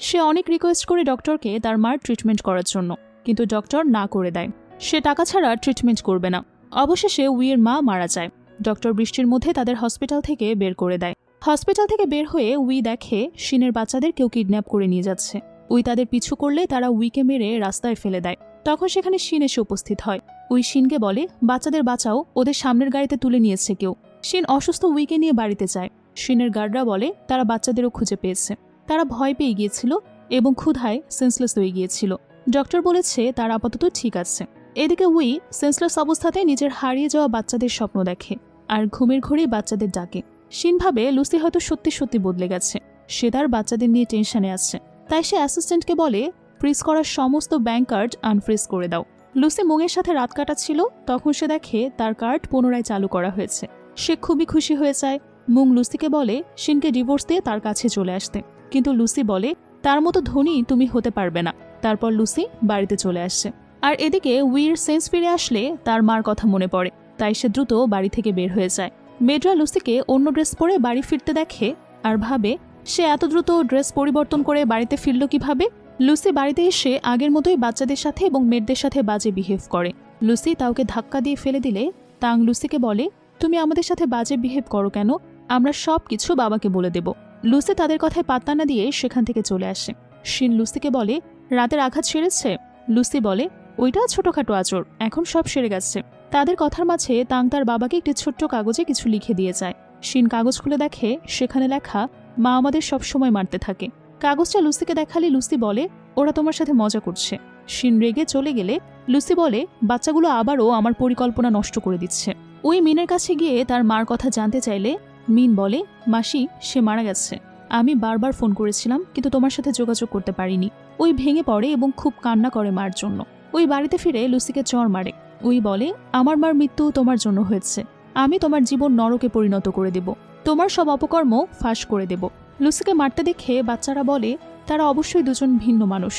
সে অনেক রিকোয়েস্ট করে ডক্টরকে তার মার ট্রিটমেন্ট করার জন্য, কিন্তু ডক্টর না করে দেয়, সে টাকা ছাড়া ট্রিটমেন্ট করবে না। অবশেষে উইয়ের মা মারা যায়। ডক্টর বৃষ্টির মধ্যে তাদের হসপিটাল থেকে বের করে দেয়। হসপিটাল থেকে বের হয়ে উই দেখে শিনের বাচ্চাদের কেউ কিডন্যাপ করে নিয়ে যাচ্ছে। উই তাদের পিছু করলে তারা উইকে মেরে রাস্তায় ফেলে দেয়। তখন সেখানে শিন এসে উপস্থিত হয়। উই শিনকে বলে, বাচ্চাদের বাঁচাও, ওদের সামনের গাড়িতে তুলে নিয়েছে কেউ। শিন অসুস্থ উইকে নিয়ে বাড়িতে যায়। শিনের গার্ডরা বলে তারা বাচ্চাদেরও খুঁজে পেয়েছে, তারা ভয় পেয়ে গিয়েছিল এবং ক্ষুধায় সেন্সলেস হয়ে গিয়েছিল। ডক্টর বলেছে তারা আপাতত ঠিক আছে। এদিকে উই সেন্সলেস অবস্থাতে নিজের হারিয়ে যাওয়া বাচ্চাদের স্বপ্ন দেখে আর ঘুমের ঘরেই বাচ্চাদের ডাকে। শিন ভাবে লুসি হয়তো সত্যি সত্যি বদলে গেছে, সে তার বাচ্চাদের নিয়ে টেনশনে আছে, তাই সে অ্যাসিস্ট্যান্টকে বলে ফ্রিজ করা সমস্ত ব্যাংক কার্ড আনফ্রিজ করে দাও। লুসি মুঙের সাথে রাত কাটাচ্ছিল, তখন সে দেখে তার কার্ড পুনরায় চালু করা হয়েছে। সে খুবই খুশি হয়ে যায়। মুং লুসিকে বলে শিনকে ডিভোর্স দিয়ে তার কাছে চলে আসতে, কিন্তু লুসি বলে তার মতো ধনী তুমি হতে পারবে না। তারপর লুসি বাড়িতে চলে আসছে। আর এদিকে উইর সেন্স ফিরে আসলে তার মার কথা মনে পড়ে, তাই সে দ্রুত বাড়ি থেকে বের হয়ে যায়। মেডরা লুসিকে অন্য ড্রেস পরে বাড়ি ফিরতে দেখে আর ভাবে সে এত দ্রুত ড্রেস পরিবর্তন করে বাড়িতে ফিরল কিভাবে। লুসি বাড়িতে এসে আগের মতোই বাচ্চাদের সাথে এবং মেয়েদের সাথে বাজে বিহেভ করে। লুসি তাওকে ধাক্কা দিয়ে ফেলে দিলে তাং লুসিকে বলে, তুমি আমাদের সাথে বাজে বিহেভ করো কেন? আমরা সব কিছু বাবাকে বলে দেব। লুসি তাদের কথায় পাত্তা না দিয়ে সেখান থেকে চলে আসে। শিন লুসিকে বলে, রাতের আঘাত সেরেছে? লুসি বলে, ওইটা ছোটখাটো আচর, এখন সব সেরে গেছে। তাদের কথার মাঝে তাং তার বাবাকে একটি ছোট্ট কাগজে কিছু লিখে দিয়ে যায়। শিন কাগজ খুলে দেখে সেখানে লেখা, মা আমাদের সব সময় মারতে থাকে। কাগজটা লুসিকে দেখালে লুসি বলে, ওরা তোমার সাথে মজা করছে। শিন রেগে চলে গেলে লুসি বলে, বাচ্চাগুলো আবারও আমার পরিকল্পনা নষ্ট করে দিচ্ছে। ওই মিনের কাছে গিয়ে তার মার কথা জানতে চাইলে মিন বলে, মাসি সে মারা গেছে, আমি বারবার ফোন করেছিলাম কিন্তু তোমার সাথে যোগাযোগ করতে পারিনি। ওই ভেঙে পড়ে এবং খুব কান্না করে মার জন্য। ওই বাড়িতে ফিরে লুসিকে চড় মারে। ওই বলে, আমার মার মৃত্যু তোমার জন্য হয়েছে, আমি তোমার জীবন নরকে পরিণত করে দেব, তোমার সব অপকর্ম ফাঁস করে দেব। লুসিকে মারতে দেখে বাচ্চারা বলে তারা অবশ্যই দুজন ভিন্ন মানুষ।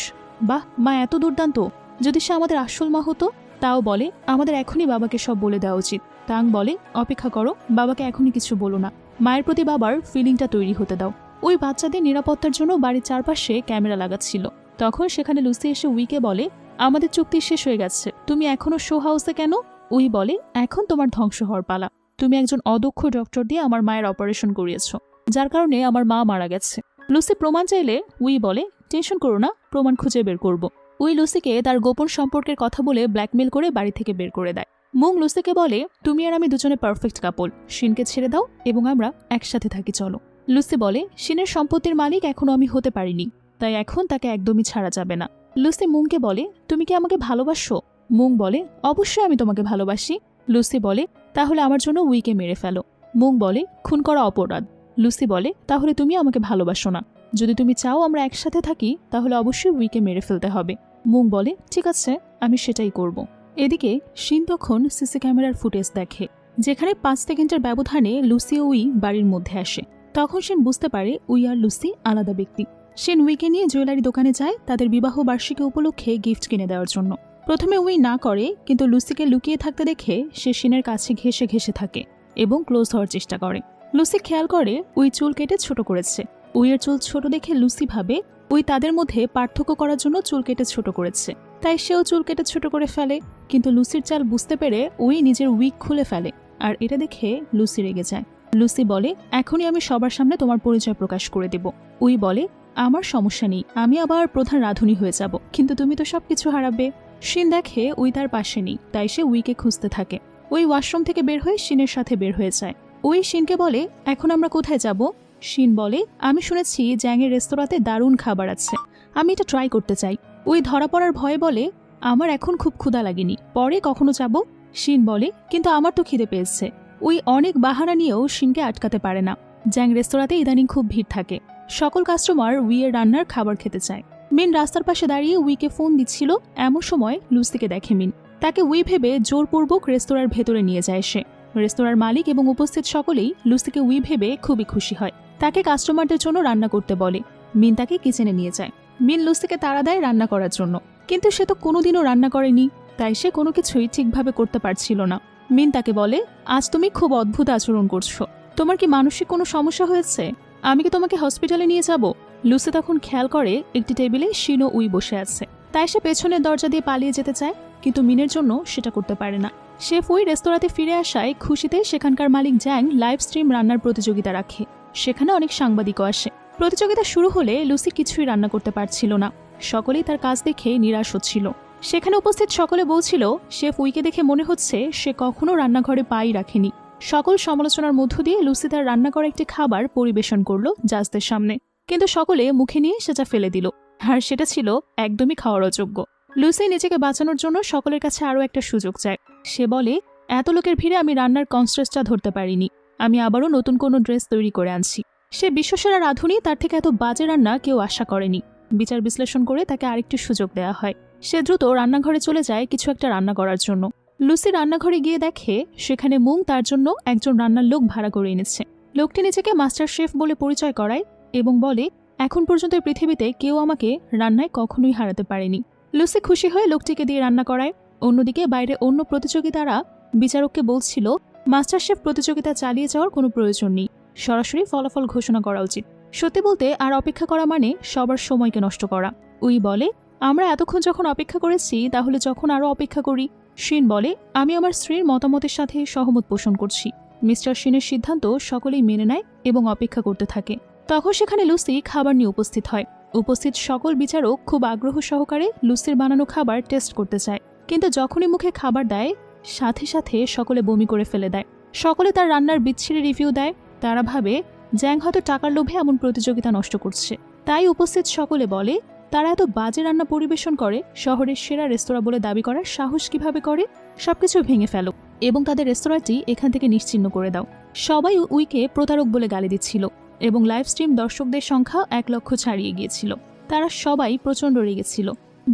বাহ, মা এত দুর্দান্ত, যদি সে আমাদের আসল মা হতো। তাও বলে, আমাদের এখনই বাবাকে সব বলে দেওয়া উচিত। তাং বলে, অপেক্ষা করো, বাবাকে এখনই কিছু বলো না, মায়ের প্রতি বাবার ফিলিংটা তৈরি হতে দাও। ওই বাচ্চাদের নিরাপত্তার জন্য বাড়ির চারপাশে ক্যামেরা লাগাচ্ছিল। তখন সেখানে লুসি এসে উইকে বলে, আমাদের চুক্তি শেষ হয়ে গেছে, তুমি এখনো শো হাউসে কেন? উই বলে, এখন তোমার ধ্বংস হওয়ার পালা, তুমি একজন অদক্ষ ডক্টর দিয়ে আমার মায়ের অপারেশন করিয়েছ, যার কারণে আমার মা মারা গেছে। লুসি প্রমাণ চাইলে উই বলে, টেনশন করো না, প্রমাণ খুঁজে বের করব। উই লুসিকে তার গোপন সম্পর্কের কথা বলে ব্ল্যাকমেল করে বাড়ি থেকে বের করে দেয়। মুং লুসিকে বলে, তুমি আর আমি দুজনে পারফেক্ট কাপল, শিনকে ছেড়ে দাও এবং আমরা একসাথে থাকি চলো। লুসি বলে, শিনের সম্পত্তির মালিক এখনো আমি হতে পারিনি, তাই এখন তাকে একদমই ছাড়া যাবে না। লুসি মুংকে বলে, তুমি কি আমাকে ভালোবাসো? মুং বলে, অবশ্যই আমি তোমাকে ভালোবাসি। লুসি বলে, তাহলে আমার জন্য উইকে মেরে ফেলো। মুং বলে, খুন করা অপরাধ। লুসি বলে, তাহলে তুমি আমাকে ভালোবাসো না। যদি তুমি চাও আমরা একসাথে থাকি তাহলে অবশ্যই উইকে মেরে ফেলতে হবে। মুং বলে, ঠিক আছে, আমি সেটাই করব। এদিকে শিন তখন সিসি ক্যামেরার ফুটেজ দেখে, যেখানে 5 সেকেন্ডের ব্যবধানে লুসি ও উই বাড়ির মধ্যে আসে। তখন শিন বুঝতে পারে উই আর লুসি আলাদা ব্যক্তি। শিন উইকে নিয়ে জুয়েলারি দোকানে যায় তাদের বিবাহ বার্ষিকী উপলক্ষে গিফট কিনে দেওয়ার জন্য। প্রথমে উই না করে, কিন্তু লুসিকে লুকিয়ে থাকতে দেখে সে শিনের কাছে ঘেঁষে ঘেঁষে থাকে এবং ক্লোজ হওয়ার চেষ্টা করে। লুসি খেয়াল করে উই চুল কেটে ছোট করেছে। উইয়ের চুল ছোট দেখে লুসি ভাবে উই তাদের মধ্যে পার্থক্য করার জন্য চুল কেটে ছোট করেছে, তাই সেও চুল কেটে ছোট করে ফেলে। কিন্তু লুসির চাল বুঝতে পেরে উই নিজের উইগ খুলে ফেলে, আর এটা দেখে লুসি রেগে যায়। লুসি বলে, এখনই আমি সবার সামনে তোমার পরিচয় প্রকাশ করে দেব। উই বলে, আমার সমস্যা নেই, আমি আবার প্রধান রাঁধুনি হয়ে যাব, কিন্তু তুমি তো সবকিছু হারাবে। শিন দেখে উই তার পাশে নেই, তাই সে উইকে খুঁজতে থাকে। উই ওয়াশরুম থেকে বের হয়ে শিনের সাথে বের হয়ে যায়। উই শিনকে বলে, এখন আমরা কোথায় যাব? শিন বলে, আমি শুনেছি জ্যাংয়ের রেস্তোরাঁতে দারুণ খাবার আছে, আমি এটা ট্রাই করতে চাই। উই ধরা পড়ার ভয়ে বলে, আমার এখন খুব ক্ষুধা লাগেনি, পরে কখনো যাব। শিন বলে, কিন্তু আমার তো খিদে পেয়েছে। উই অনেক বাহানা নিয়েও শিনকে আটকাতে পারে না। জ্যাং রেস্তোরাঁতে ইদানিং খুব ভিড় থাকে, সকল কাস্টমার উইয়ের রান্নার খাবার খেতে চায়। মিন রাস্তার পাশে দাঁড়িয়ে উইকে ফোন দিচ্ছিল, এমন সময় লুসিকে দেখে মিন। তাকে উই ভেবে জোরপূর্বক রেস্তোরাঁর ভেতরে নিয়ে যায় সে। রেস্তোরাঁর মালিক এবং উপস্থিত সকলেই লুসিকে উই ভেবে খুবই খুশি হয়। তাকে কাস্টমারদের জন্য রান্না করতে বলে। মিন তাকে কিচেনে নিয়ে যায়। মিন লুসিকে তাড়া দেয় রান্না করার জন্য, কিন্তু সে তো কোনোদিনও রান্না করেনি, তাই সে কোনো কিছুই ঠিকভাবে করতে পারছিল না। মিন তাকে বলে, আজ তুমি খুব অদ্ভুত আচরণ করছো, তোমার কি মানসিক কোনো সমস্যা হয়েছে? আমি কি তোমাকে হসপিটালে নিয়ে যাব? লুসি তখন খেয়াল করে একটি টেবিলে শিন ও উই বসে আছে, তাই সে পেছনের দরজা দিয়ে পালিয়ে যেতে চায়, কিন্তু মিনের জন্য সেটা করতে পারে না। শেফ উই রেস্তোরাঁতে ফিরে আসায় খুশিতে সেখানকার মালিক জ্যাং লাইভ স্ট্রিম রান্নার প্রতিযোগিতা রাখে। সেখানে অনেক সাংবাদিকও আসে। প্রতিযোগিতা শুরু হলে লুসি কিছুই রান্না করতে পারছিল না, সকলেই তার কাজ দেখে নিরাশ হচ্ছিল। সেখানে উপস্থিত সকলে বলছিল শেফ উইকে দেখে মনে হচ্ছে সে কখনো রান্নাঘরে পাই রাখেনি। সকল সমালোচনার মধ্য দিয়ে লুসি তার রান্না করা একটি খাবার পরিবেশন করলো জাজদের সামনে, কিন্তু সকলে মুখে নিয়ে সেটা ফেলে দিল, আর সেটা ছিল একদমই খাওয়ার অযোগ্য। লুসি নিজেকে বাঁচানোর জন্য সকলের কাছে আরও একটা সুযোগ চায়। সে বলে, এত লোকের ভিড়ে আমি রান্নার কনস্ট্রেসটা ধরতে পারিনি, আমি আবারও নতুন কোনো ড্রেস তৈরি করে আনছি। সে বিশ্বসেরা রাঁধুনি, তার থেকে এত বাজে রান্না কেউ আশা করেনি। বিচার বিশ্লেষণ করে তাকে আরেকটি সুযোগ দেওয়া হয়। সে দ্রুত রান্নাঘরে চলে যায় কিছু একটা রান্না করার জন্য। লুসি রান্নাঘরে গিয়ে দেখে সেখানে মুং তার জন্য একজন রান্নার লোক ভাড়া করে এনেছে। লোকটি নিজেকে মাস্টার শেফ বলে পরিচয় করায় এবং বলে, এখন পর্যন্ত পৃথিবীতে কেউ আমাকে রান্নায় কখনোই হারাতে পারেনি। লুসি খুশি হয়ে লোকটিকে দিয়ে রান্না করায়। অন্যদিকে বাইরে অন্য প্রতিযোগিতারা বিচারককে বলছিল, মাস্টার শেফ প্রতিযোগিতা চালিয়ে যাওয়ার কোনো প্রয়োজন নেই, সরাসরি ফলাফল ঘোষণা করা উচিত। সত্যি বলতে আর অপেক্ষা করা মানে সবার সময়কে নষ্ট করা। উই বলে, আমরা এতক্ষণ যখন অপেক্ষা করেছি তাহলে যখন আরও অপেক্ষা করি। শিন বলে, আমি আমার স্ত্রীর মতামতের সাথে সহমত পোষণ করছি। মিস্টার শিনের সিদ্ধান্ত সকলেই মেনে নেয় এবং অপেক্ষা করতে থাকে। তখন সেখানে লুসি খাবার নিয়ে উপস্থিত হয়। উপস্থিত সকল বিচারক খুব আগ্রহ সহকারে লুসির বানানো খাবার টেস্ট করতে চায়, কিন্তু যখনই মুখে খাবার দেয় সাথে সাথে সকলে বমি করে ফেলে দেয়। সকলে তার রান্নার বিচ্ছিরি রিভিউ দেয়। তারা ভাবে জ্যাং হয়তো টাকার লোভে এমন প্রতিযোগিতা নষ্ট করছে। তাই উপস্থিত সকলে বলে, তারা এত বাজে রান্না পরিবেশন করে, শহরের সেরা রেস্তোরাঁ বলে দাবি করার সাহস কিভাবে করে? সবকিছু ভেঙে ফেলো এবং তাদের রেস্তোরাঁটি এখান থেকে নিশ্চিহ্ন করে দাও। সবাই উইকে প্রতারক বলে গালি দিচ্ছিল এবং লাইভ স্ট্রিম দর্শকদের সংখ্যা 1 লক্ষ ছাড়িয়ে গিয়েছিল। তারা সবাই প্রচণ্ড রেগেছিল।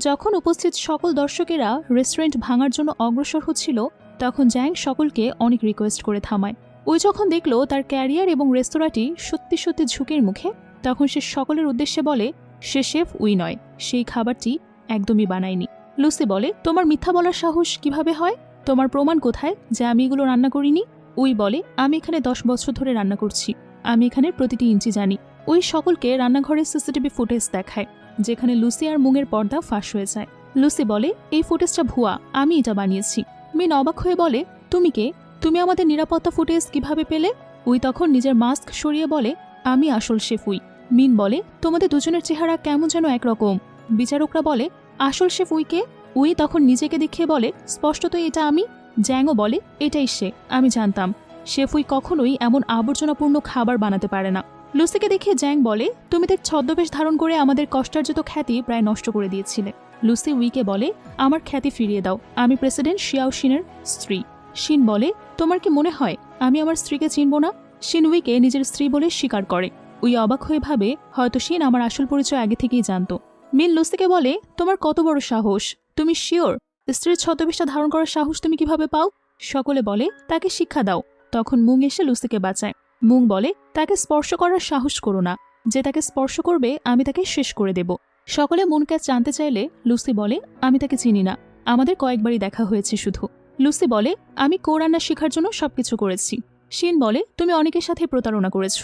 যখন উপস্থিত সকল দর্শকেরা রেস্টুরেন্ট ভাঙার জন্য অগ্রসর হচ্ছিল, তখন জ্যাং সকলকে অনেক রিকোয়েস্ট করে থামায়। উই যখন দেখলো তার ক্যারিয়ার এবং রেস্তোরাঁটি সত্যি সত্যি ঝুঁকির মুখে, তখন সে সকলের উদ্দেশ্যে বলে, সে শেফ উই নয়, সেই খাবারটি একদমই বানায়নি। লুসি বলে, তোমার মিথ্যা বলার সাহস কিভাবে হয়? তোমার প্রমাণ কোথায় যে আমি এগুলো রান্না করিনি? উই বলে, আমি এখানে 10 বছর ধরে রান্না করছি, আমি এখানে প্রতিটি ইঞ্চি জানি। উই সকলকে রান্নাঘরের সিসিটিভি ফুটেজ দেখায়, যেখানে লুসি আর মুংয়ের পর্দা ফাঁস হয়ে যায়। লুসি বলে, এই ফুটেজটা ভুয়া, আমি এটা বানিয়েছি। মিন অবাক হয়ে বলে, তুমি কে? তুমি আমাদের নিরাপত্তা ফুটেজ কিভাবে পেলে? উই তখন নিজের মাস্ক সরিয়ে বলে, আমি আসল শেফ উই। মিন বলে, তোমাদের দুজনের চেহারা কেমন যেন একরকম। বিচারকরা বলে, আসল শেফ উইকে? উই তখন নিজেকে দেখিয়ে বলে, স্পষ্টতই এটা আমি। জ্যাংও বলে, এটাই সে, আমি জানতাম। শেফ উই কখনোই এমন আবর্জনাপূর্ণ খাবার বানাতে পারে না। লুসিকে দেখিয়ে জ্যাং বলে, তুমি তার ছদ্মবেশ ধারণ করে আমাদের কষ্টার্জিত খ্যাতি প্রায় নষ্ট করে দিয়েছিলে। লুসি উইকে বলে, আমার খ্যাতি ফিরিয়ে দাও, আমি প্রেসিডেন্ট শিয়াও শিনের স্ত্রী। শিন বলে, তোমার কি মনে হয় আমি আমার স্ত্রীকে চিনব না? শিন উইকে নিজের স্ত্রী বলে স্বীকার করে। উই অবাক হয়ে ভাবে, হয়তো শিন আমার আসল পরিচয় আগে থেকেই জানত। মিন লুসিকে বলে, তোমার কত বড় সাহস, তুমি শিওর স্ত্রীর ছদ্মবেশটা ধারণ করার সাহস তুমি কিভাবে পাও? সকলে বলে, তাকে শিক্ষা দাও। তখন মুং এসে লুসিকে বাঁচায়। মুং বলে, তাকে স্পর্শ করার সাহস করো না, যে তাকে স্পর্শ করবে আমি তাকে শেষ করে দেব। সকলে মুনকে জানতে চাইলে লুসি বলে, আমি তাকে চিনি না, আমাদের কয়েকবারই দেখা হয়েছে শুধু। লুসি বলে, আমি রান্না শেখার জন্য সবকিছু করেছি। শিন বলে, তুমি অনেকের সাথে প্রতারণা করেছ।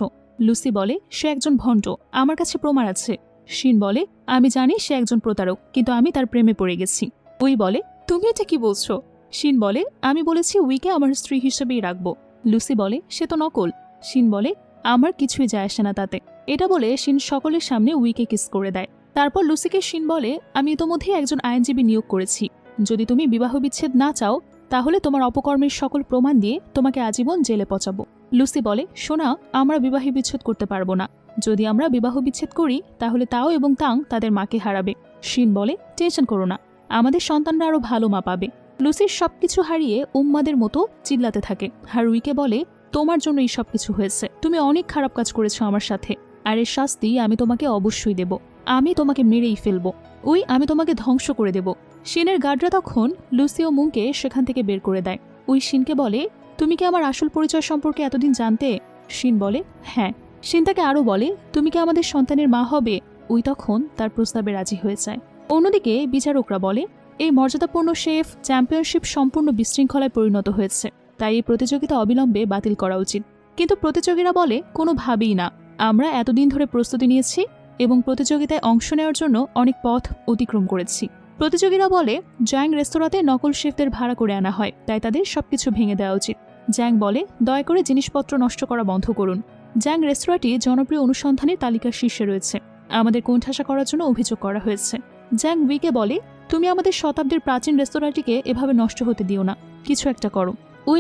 লুসি বলে, সে একজন ভণ্ড, আমার কাছে প্রমাণ আছে। শিন বলে, আমি জানি সে একজন প্রতারক, কিন্তু আমি তার প্রেমে পড়ে গেছি। উই বলে, তুমি এটা কি বলছো? শিন বলে, আমি বলেছি উইকে আমার স্ত্রী হিসেবেই রাখবো। লুসি বলে, সে তো নকল। শিন বলে, আমার কিছুই যায় আসে না তাতে। এটা বলে শিন সকলের সামনে উইকে কিস করে দেয়। তারপর লুসিকে শিন বলে, আমি ইতোমধ্যেই একজন আইনজীবী নিয়োগ করেছি, যদি তুমি বিবাহ বিচ্ছেদ না চাও তাহলে তোমার অপকর্মের সকল প্রমাণ দিয়ে তোমাকে আজীবন জেলে পচাবো। লুসি বলে, শোনা, আমরা বিবাহ বিচ্ছেদ করতে পারবো না, যদি আমরা বিবাহ বিচ্ছেদ করি তাহলে তাও এবং তাং তাদের মাকে হারাবে। শিন বলে, টেনশন করো না, আমাদের সন্তানরা আরো ভালো মা পাবে। লুসির সবকিছু হারিয়ে উম্মাদের মতো চিল্লাতে থাকে। আর উইকে বলে, তোমার জন্য এই সবকিছু হয়েছে, তুমি অনেক খারাপ কাজ করেছো আমার সাথে, আর এর শাস্তি আমি তোমাকে অবশ্যই দেব, আমি তোমাকে মেরেই ফেলবো। আমি তোমাকে ধ্বংস করে দেব। শিনের গার্ডরা তখন লুসি ও মুংকে সেখান থেকে বের করে দেয়। শিনকে বলে, তুমি কি আমার আসল পরিচয় সম্পর্কে এতদিন জানতে? শিন বলে, হ্যাঁ। শিন তাকে আরও বলে, তুমি কি আমাদের সন্তানের মা হবে? তখন তার প্রস্তাবে রাজি হয়ে যায়। অন্যদিকে বিচারকরা বলে, এই মর্যাদাপূর্ণ শেফ চ্যাম্পিয়নশিপ সম্পূর্ণ বিশৃঙ্খলায় পরিণত হয়েছে, তাই এই প্রতিযোগিতা অবিলম্বে বাতিল করা উচিত। কিন্তু প্রতিযোগীরা বলে, কোনোভাবেই না, আমরা এতদিন ধরে প্রস্তুতি নিয়েছি এবং প্রতিযোগিতায় অংশ নেওয়ার জন্য অনেক পথ অতিক্রম করেছি। প্রতিযোগীরা বলে, জ্যাং রেস্তোরাঁতে নকল শেফদের ভাড়া করে আনা হয়, তাই তাদের সবকিছু ভেঙে দেওয়া উচিত। জ্যাং বলে, দয়া করে জিনিসপত্র নষ্ট করা বন্ধ করুন। জ্যাং রেস্তোরাঁটি জনপ্রিয় অনুসন্ধানের তালিকার শীর্ষে রয়েছে, আমাদের কোণঠাসা করার জন্য অভিযোগ করা হয়েছে। জ্যাং উইকে বলে, তুমি আমাদের শতাব্দীর প্রাচীন রেস্তোরাঁটিকে এভাবে নষ্ট হতে দিও না, কিছু একটা করো।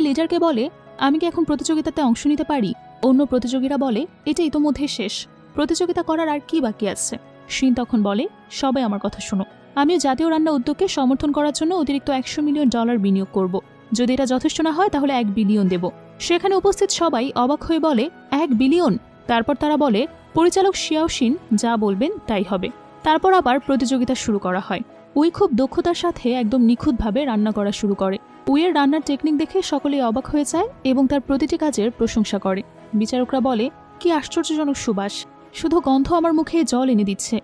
লিডারকে বলে, আমি কি এখন প্রতিযোগিতাতে অংশ নিতে পারি? অন্য প্রতিযোগীরা বলে, এটা ইতোমধ্যে শেষ, প্রতিযোগিতা করার আর কি বাকি আছে? শিন তখন বলে, সবাই আমার কথা শোনো, আমিও জাতীয় রান্না উদ্যোগকে সমর্থন করার জন্য অতিরিক্ত $100 মিলিয়ন বিনিয়োগ করব। যদি এটা যথেষ্ট না হয় তাহলে $1 বিলিয়ন দেব। সেখানে উপস্থিত সবাই অবাক হয়ে বলে, $1 বিলিয়ন? তারপর তারা বলে, পরিচালক শিয়াও শিন যা বলবেন তাই হবে। তারপর আবার প্রতিযোগিতা শুরু করা হয়। খুব দক্ষতার সাথে একদম নিখুঁতভাবে রান্না করা শুরু করে। এর রান্নার টেকনিক দেখে সকলেই অবাক হয়ে যায় এবং তার প্রতিটি কাজের প্রশংসা করে। বিচারকরা বলে, কি আশ্চর্যজনক সুবাস, শুধু গন্ধ আমার মুখে জল এনে দিচ্ছে।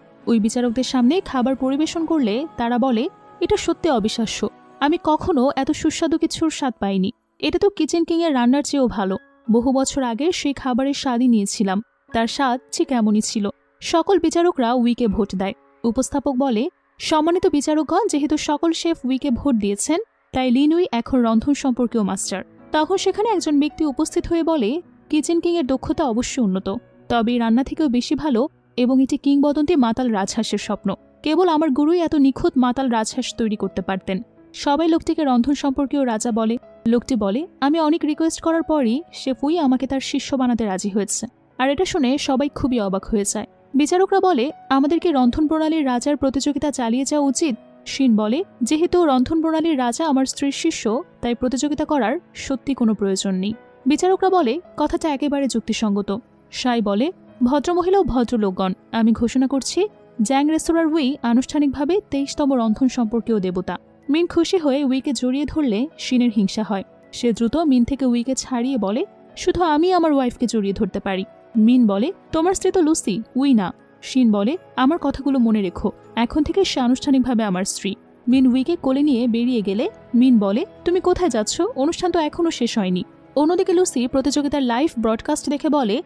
বিচারকদের সামনে খাবার পরিবেশন করলে তারা বলে, এটা সত্যি অবিশ্বাস্য, আমি কখনো এত সুস্বাদু কিছুর স্বাদ পাইনি, এটা তো কিচেন কিং এর রান্নার চেয়েও ভালো। বহু বছর আগে সেই খাবারের স্বাদই নিয়েছিলাম, তার স্বাদ ঠিক এমনই ছিল। সকল বিচারকরা উইকে ভোট দেয়। উপস্থাপক বলে, সম্মানিত বিচারকগণ, যেহেতু সকল শেফ উইকে ভোট দিয়েছেন, তাই লিন উই এখন রন্ধন সম্পর্কীয় মাস্টার। তখন সেখানে একজন ব্যক্তি উপস্থিত হয়ে বলে, কিচেন কিং এর দক্ষতা অবশ্যই উন্নত, তবে এই রান্না থেকেও বেশি ভালো এবং এটি কিংবদন্তি মাতাল রাজহাঁসের স্বপ্ন। কেবল আমার গুরুই এত নিখুঁত মাতাল রাজহাঁস তৈরি করতে পারতেন। সবাই লোকটিকে রন্ধন সম্পর্কীয় রাজা বলে। লোকটি বলে, আমি অনেক রিকোয়েস্ট করার পরই শেফ উই আমাকে তার শিষ্য বানাতে রাজি হয়েছে। আর এটা শুনে সবাই খুবই অবাক হয়ে যায়। বিচারকরা বলে, আমাদের কি রন্ধন প্রণালীর রাজার প্রতিযোগিতা চালিয়ে যাওয়া উচিত? শিন বলে, যেহেতু রন্ধন প্রণালীর রাজা আমার স্ত্রীর শিষ্য, তাই প্রতিযোগিতা করার সত্যি কোনো প্রয়োজন নেই। বিচারকরা বলে, কথাটা একেবারে যুক্তিসঙ্গত। সাই বলে, ভদ্রমহিলা ও ভদ্রলোকগণ, আমি ঘোষণা করছি, জ্যাং রেস্তোরাঁর উই আনুষ্ঠানিকভাবে 23তম রন্ধন সম্পর্কীয় দেবতা। মিন খুশি হয়ে উইকে জড়িয়ে ধরলে শিনের হিংসা হয়। সে দ্রুত মিন থেকে উইকে ছাড়িয়ে বলে, শুধু আমি আমার ওয়াইফকে জড়িয়ে ধরতে পারি। মিন বলে, তোমার স্ত্রী তো লুসি, উই না। শিন বলে, আমার কথাগুলো মনে রেখো, এখন থেকে সে আনুষ্ঠানিকভাবে আমার স্ত্রী। মিন উইকে কোলে নিয়ে বেরিয়ে গেলে মিন বলে, তুমি কোথায় যাচ্ছ? অনুষ্ঠান তো এখনও শেষ হয়নি। অন্যদিকে লুসি প্রতিযোগিতার লাইভ ব্রডকাস্ট দেখে বলে,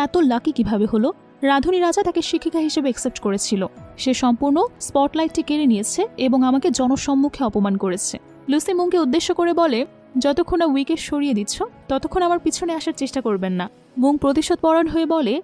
এত লাকি কিভাবে হলো? রাঁধুনি রাজা তাকে শিক্ষিকা হিসেবে অ্যাকসেপ্ট করেছিল, সে সম্পূর্ণ স্পটলাইটটি কেড়ে নিয়েছে এবং আমাকে জনসম্মুখে অপমান করেছে। লুসি মুংকে উদ্দেশ্য করে বলে, যতক্ষণ না উইকে সরিয়ে দিচ্ছ ততক্ষণ আমার পিছনে আসার চেষ্টা করবেন না। মুং প্রতিশোধপরায়ণ হয়ে বলে,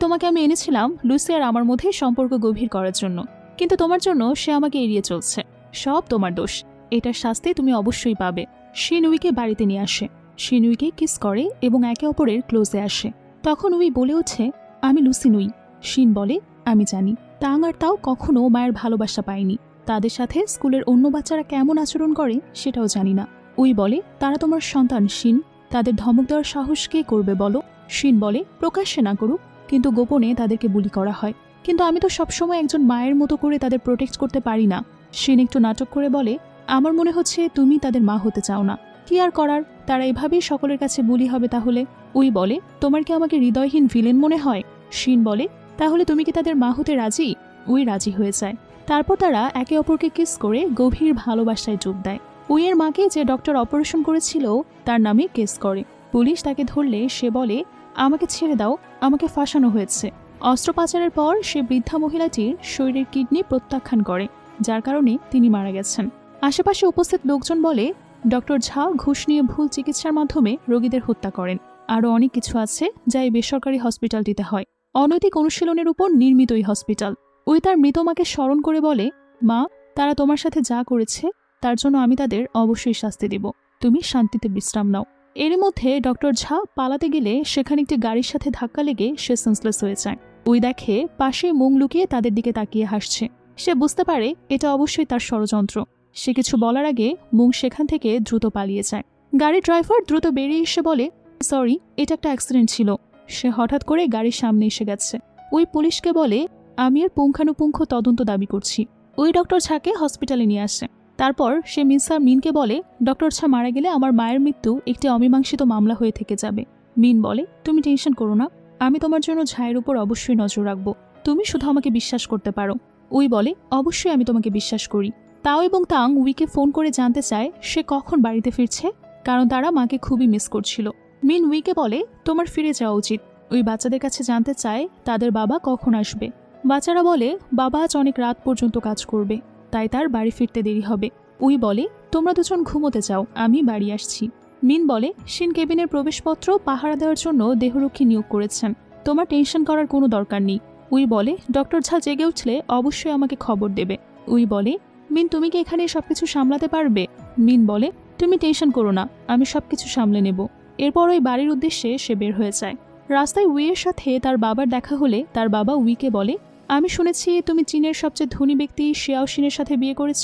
তোমাকে আমি এনেছিলাম লুসি আর আমার মধ্যে সম্পর্ক গভীর করার জন্য, কিন্তু তোমার জন্য সে আমাকে এড়িয়ে চলছে। সব তোমার দোষ। এটার শাস্তি তুমি অবশ্যই পাবে। শিন উইকে বাড়িতে নিয়ে আসে। শিন উইকে কিস করে এবং একে অপরের ক্লোজে আসে। তখন উই বলে ওঠে, আমি লুসি নই। শিন বলে, আমি জানি। তাং আর তাও কখনো মায়ের ভালোবাসা পায়নি। তাদের সাথে স্কুলের অন্য বাচ্চারা কেমন আচরণ করে সেটাও জানি না। উই বলে, তারা তোমার সন্তান শিন। তাদের ধমক দেওয়ার সাহস কে করবে বলো? শিন বলে, প্রকাশ্যে না করুক, কিন্তু গোপনে তাদেরকে বুলি করা হয়। কিন্তু আমি তো সবসময় একজন মায়ের মতো করে তাদের প্রোটেক্ট করতে পারি না। শিন একটু নাটক করে বলে, আমার মনে হচ্ছে তুমি তাদের মা হতে চাও না। কি আর করার, তারা এভাবেই সকলের কাছে বুলি হবে তাহলে। উই বলে, তোমার কি আমাকে হৃদয়হীন ভিলেন মনে হয়? শিন বলে, তাহলে তুমি কি তাদের মা হতে রাজি? উই রাজি হয়ে যায়। তারপর তারা একে অপরকে কিস করে গভীর ভালোবাসায় ডুব দেয়। উইয়ের মাকে যে ডক্টর অপারেশন করেছিল তার নামে কেস করে। পুলিশ তাকে ধরলে সে বলে, আমাকে ছেড়ে দাও, আমাকে ফাঁসানো হয়েছে। অস্ত্রোপচারের পর সে বৃদ্ধা মহিলাটির শরীরের কিডনি প্রত্যাখ্যান করে, যার কারণে তিনি মারা গেছেন। আশেপাশে উপস্থিত লোকজন বলে, ডক্টর ঝা ঘুষ নিয়ে ভুল চিকিৎসার মাধ্যমে রোগীদের হত্যা করেন। আরও অনেক কিছু আছে যা এই বেসরকারি হসপিটালটিতে হয়। অনৈতিক অনুশীলনের উপর নির্মিত এই হসপিটাল। উই তার মৃত মাকে স্মরণ করে বলে, মা, তারা তোমার সাথে যা করেছে তার জন্য আমি তাদের অবশ্যই শাস্তি দিব। তুমি শান্তিতে বিশ্রাম নাও। এর মধ্যে ডক্টর ঝা পালাতে গেলে সেখানে একটি গাড়ির সাথে ধাক্কা লেগে সে সেন্সলেস হয়ে যায়। উই দেখে পাশে মুং লুকিয়ে তাদের দিকে তাকিয়ে হাসছে। সে বুঝতে পারে এটা অবশ্যই তার ষড়যন্ত্র। সে কিছু বলার আগে মুং সেখান থেকে দ্রুত পালিয়ে যায়। গাড়ির ড্রাইভার দ্রুত বেরিয়ে এসে বলে, সরি, এটা একটা অ্যাক্সিডেন্ট ছিল। সে হঠাৎ করে গাড়ির সামনে এসে গেছে। উই পুলিশকে বলে, আমি এর পুঙ্খানুপুঙ্খ তদন্ত দাবি করছি। ওই ডক্টর ঝাকে হসপিটালে নিয়ে আসে। তারপর সে মিনসা মিনকে বলে, ডক্টর ঝা মারা গেলে আমার মায়ের মৃত্যু একটি অমীমাংসিত মামলা হয়ে থেকে যাবে। মিন বলে, তুমি টেনশন করো না, আমি তোমার জন্য ঝায়ের উপর অবশ্যই নজর রাখবো। তুমি শুধু আমাকে বিশ্বাস করতে পারো। উই বলে, অবশ্যই আমি তোমাকে বিশ্বাস করি। তাও এবং তাং উইকে ফোন করে জানতে চায় সে কখন বাড়িতে ফিরছে, কারণ তারা মাকে খুবই মিস করছিল। মিন উইকে বলে, তোমার ফিরে যাওয়া উচিত। উই বাচ্চাদের কাছে জানতে চায় তাদের বাবা কখন আসবে। বাচ্চারা বলে, বাবা আজ অনেক রাত পর্যন্ত কাজ করবে, তাই তার বাড়ি ফিরতে দেরি হবে। উই বলে, তোমরা দুজন ঘুমোতে চাও, আমি বাড়ি আসছি। মিন বলে, শিন কেবিনের প্রবেশপত্র পাহারা দেওয়ার জন্য দেহরক্ষী নিয়োগ করেছেন, তোমার টেনশন করার কোনো দরকার নেই। উই বলে, ডক্টর ঝা জেগে উঠলে অবশ্যই আমাকে খবর দেবে। উই বলে, মিন তুমি কি এখানে সবকিছু সামলাতে পারবে? মিন বলে, তুমি টেনশন করো না, আমি সবকিছু সামলে নেব। এরপর ওই বাড়ির উদ্দেশ্যে সে বের হয়ে যায়। রাস্তায় উইয়ের সাথে তার বাবার দেখা হলে তার বাবা উইকে বলে, আমি শুনেছি তুমি চীনের সবচেয়ে ধনী ব্যক্তি শিয়াও শিনের সাথে বিয়ে করেছ,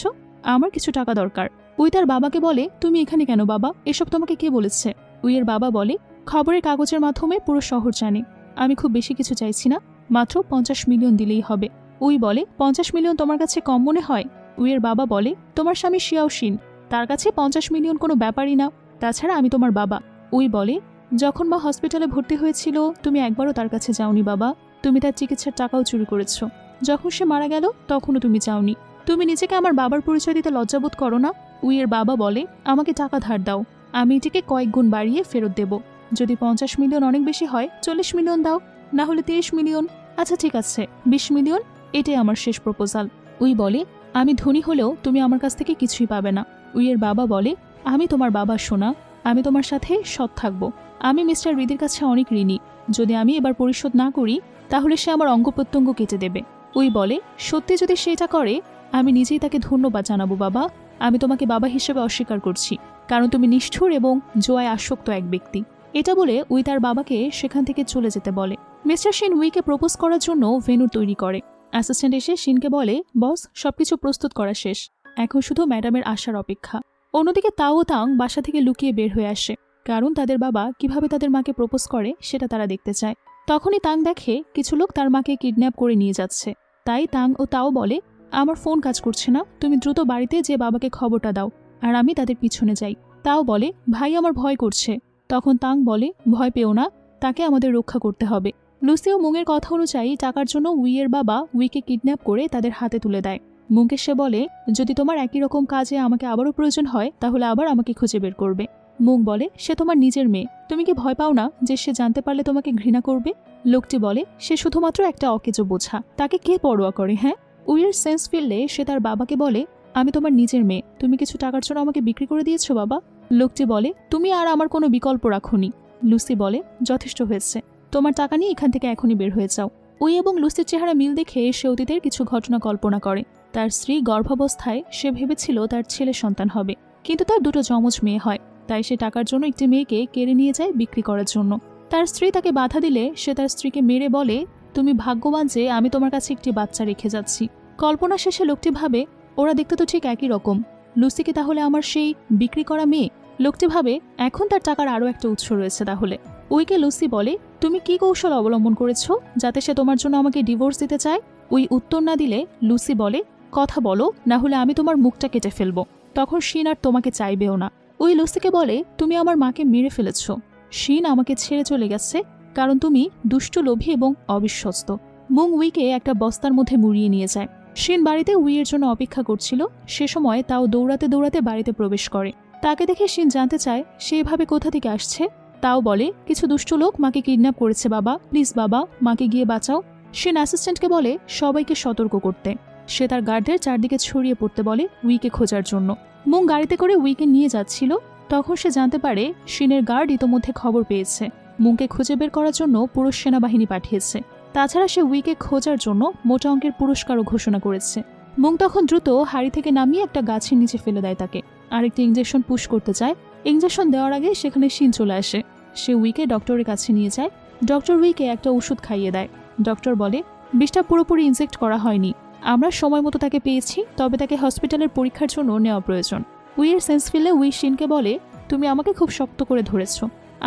আমার কিছু টাকা দরকার। উই তার বাবাকে বলে, তুমি এখানে কেন বাবা, এসব তোমাকে কে বলেছে? উইয়ের বাবা বলে, খবরের কাগজের মাধ্যমে পুরো শহর জানে। আমি খুব বেশি কিছু চাইছি না, মাত্র 50 মিলিয়ন দিলেই হবে। উই বলে, 50 মিলিয়ন তোমার কাছে কম মনে হয়? উইয়ের বাবা বলে, তোমার স্বামী শিয়াও শিন, তার কাছে 50 মিলিয়ন কোনো ব্যাপারই না, তাছাড়া আমি তোমার বাবা। উই বলে, যখন মা হসপিটালে ভর্তি হয়েছিল তুমি একবারও তার কাছে যাওনি বাবা, তুমি তার চিকিৎসার টাকাও চুরি করেছ। যখন সে মারা গেল তখনও তুমি যাওনি। তুমি নিজেকে আমার বাবার পরিচয় দিতে লজ্জাবোধ করো না? উইয়ের বাবা বলে, আমাকে টাকা ধার দাও, আমি এটিকে কয়েক গুণ বাড়িয়ে ফেরত দেব। যদি 50 মিলিয়ন অনেক বেশি হয় 40 মিলিয়ন দাও, না হলে 30 মিলিয়ন। আচ্ছা ঠিক আছে, 20 মিলিয়ন, এটাই আমার শেষ প্রপোজাল। উই বলে, আমি ধনী হলেও তুমি আমার কাছ থেকে কিছুই পাবে না। উইয়ের বাবা বলে, আমি তোমার বাবা সোনা, আমি তোমার সাথে সৎ থাকবো। আমি মিস্টার রিদির কাছে অনেক ঋণী, যদি আমি এবার পরিশোধ না করি তাহলে সে আমার অঙ্গ প্রত্যঙ্গ কেটে দেবে। উই বলে, সত্যি যদি সেটা করে আমি নিজেই তাকে ধন্যবাদ জানাবো বাবা। আমি তোমাকে বাবা হিসেবে অস্বীকার করছি, কারণ তুমি নিষ্ঠুর এবং জোয়ায় আসক্ত এক ব্যক্তি। এটা বলে উই তার বাবাকে সেখান থেকে চলে যেতে বলে। মিস্টার শিন উইকে প্রপোজ করার জন্য ভেন্যু তৈরি করে। অ্যাসিস্ট্যান্ট এসে শিনকে বলে, বস, সবকিছু প্রস্তুত করা শেষ, এখন শুধু ম্যাডামের আসার অপেক্ষা। অন্যদিকে তাও তাং বাসা থেকে লুকিয়ে বের হয়ে আসে, কারণ তাদের বাবা কিভাবে তাদের মাকে প্রপোজ করে সেটা তারা দেখতে চায়। তখনই তাং দেখে কিছু লোক তার মাকে কিডন্যাপ করে নিয়ে যাচ্ছে। তাই তাং ও তাও বলে, আমার ফোন কাজ করছে না, তুমি দ্রুত বাড়িতে যে বাবাকে খবরটা দাও, আর আমি তাদের পিছনে যাই। তাও বলে, ভাই আমার ভয় করছে। তখন তাং বলে, ভয় পেও না, তাকে আমাদের রক্ষা করতে হবে। লুসি ও মুংয়ের কথা অনুযায়ী টাকার জন্য উইয়ের বাবা উইকে কিডন্যাপ করে তাদের হাতে তুলে দেয়। মুংকে সে বলে, যদি তোমার একই রকম কাজে আমাকে আবারও প্রয়োজন হয় তাহলে আবার আমাকে খুঁজে বের করবে। মুং বলে, সে তোমার নিজের মেয়ে, তুমি কি ভয় পাও না যে সে জানতে পারলে তোমাকে ঘৃণা করবে? লোকটি বলে, সে শুধুমাত্র একটা অকেজো বোঝা, তাকে কে পরোয়া করে? হ্যাঁ। উইয়ের সেন্স ফিরলে সে তার বাবাকে বলে, আমি তোমার নিজের মেয়ে, তুমি কিছু টাকার জন্য আমাকে বিক্রি করে দিয়েছো বাবা। লোকটি বলে, তুমি আর আমার কোনো বিকল্প রাখোনি। লুসি বলে, যথেষ্ট হয়েছে, তোমার টাকা নিয়ে এখান থেকে এখনই বের হয়ে যাও। উই এবং লুসির চেহারা মিল দেখে সে অতীতের কিছু ঘটনা কল্পনা করে। তার স্ত্রী গর্ভাবস্থায় সে ভেবেছিল তার ছেলে সন্তান হবে, কিন্তু তার দুটো যমজ মেয়ে হয়। তাই সে টাকার জন্য একটি মেয়েকে কেড়ে নিয়ে যায় বিক্রি করার জন্য। তার স্ত্রী তাকে বাধা দিলে সে তার স্ত্রীকে মেরে বলে, তুমি ভাগ্যবান যে আমি তোমার কাছে একটি বাচ্চা রেখে যাচ্ছি। কল্পনা শেষে লোকটি ভাবে, ওরা দেখতে তো ঠিক একই রকম, লুসি কি তাহলে আমার সেই বিক্রি করা মেয়ে? লোকটি ভাবে এখন তার টাকার আরও একটা উৎস রয়েছে তাহলে। উইকে লুসি বলে, তুমি কি কৌশল অবলম্বন করেছো যাতে সে তোমার জন্য আমাকে ডিভোর্স দিতে চায়? উই উত্তর না দিলে লুসি বলে, কথা বলো, না হলে আমি তোমার মুখটা কেটে ফেলবো, তখন শিন আর তোমাকে চাইবেও না। উই লুসিকে বলে, তুমি আমার মাকে মেরে ফেলেছ। শিন আমাকে ছেড়ে চলে গেছে কারণ তুমি দুষ্ট, লোভী এবং অবিশ্বস্ত। মুং উইকে একটা বস্তার মধ্যে মুড়িয়ে নিয়ে যায়। শিন বাড়িতে উইয়ের জন্য অপেক্ষা করছিল, সে সময় তাও দৌড়াতে দৌড়াতে বাড়িতে প্রবেশ করে। তাকে দেখে শিন জানতে চায় সে এভাবে কোথা থেকে আসছে। তাও বলে, কিছু দুষ্ট লোক মাকে কিডন্যাপ করেছে বাবা, প্লিজ বাবা, মাকে গিয়ে বাঁচাও। শিন অ্যাসিস্ট্যান্টকে বলে সবাইকে সতর্ক করতে। সে তার গার্ডদের চারদিকে ছড়িয়ে পড়তে বলে উইকে খোঁজার জন্য। মুং গাড়িতে করে উইকে নিয়ে যাচ্ছিল, তখন সে জানতে পারে শিনের গার্ড ইতোমধ্যে খবর পেয়েছে, মুংকে খুঁজে বের করার জন্য পুরো সেনাবাহিনী পাঠিয়েছে। তাছাড়া সে উইকে খোঁজার জন্য মোটা অঙ্কের পুরস্কারও ঘোষণা করেছে। মুং তখন দ্রুত হাড়ি থেকে নামিয়ে একটা গাছের নিচে ফেলে দেয় তাকে। আরেকটি ইঞ্জেকশন পুশ করতে চায়। ইঞ্জেকশন দেওয়ার আগে সেখানে শিন চলে আসে। সে উইকে ডক্টরের কাছে নিয়ে যায়। ডক্টর উইকে একটা ওষুধ খাইয়ে দেয়। ডক্টর বলে, বিষটা পুরোপুরি ইনজেক্ট করা হয়নি, আমরা সময় মতো তাকে পেয়েছি, তবে তাকে হসপিটালের পরীক্ষার জন্য নেওয়া প্রয়োজন। উইয়ের সেন্স ফিলে উই শিনকে বলে, তুমি আমাকে খুব শক্ত করে ধরেছ,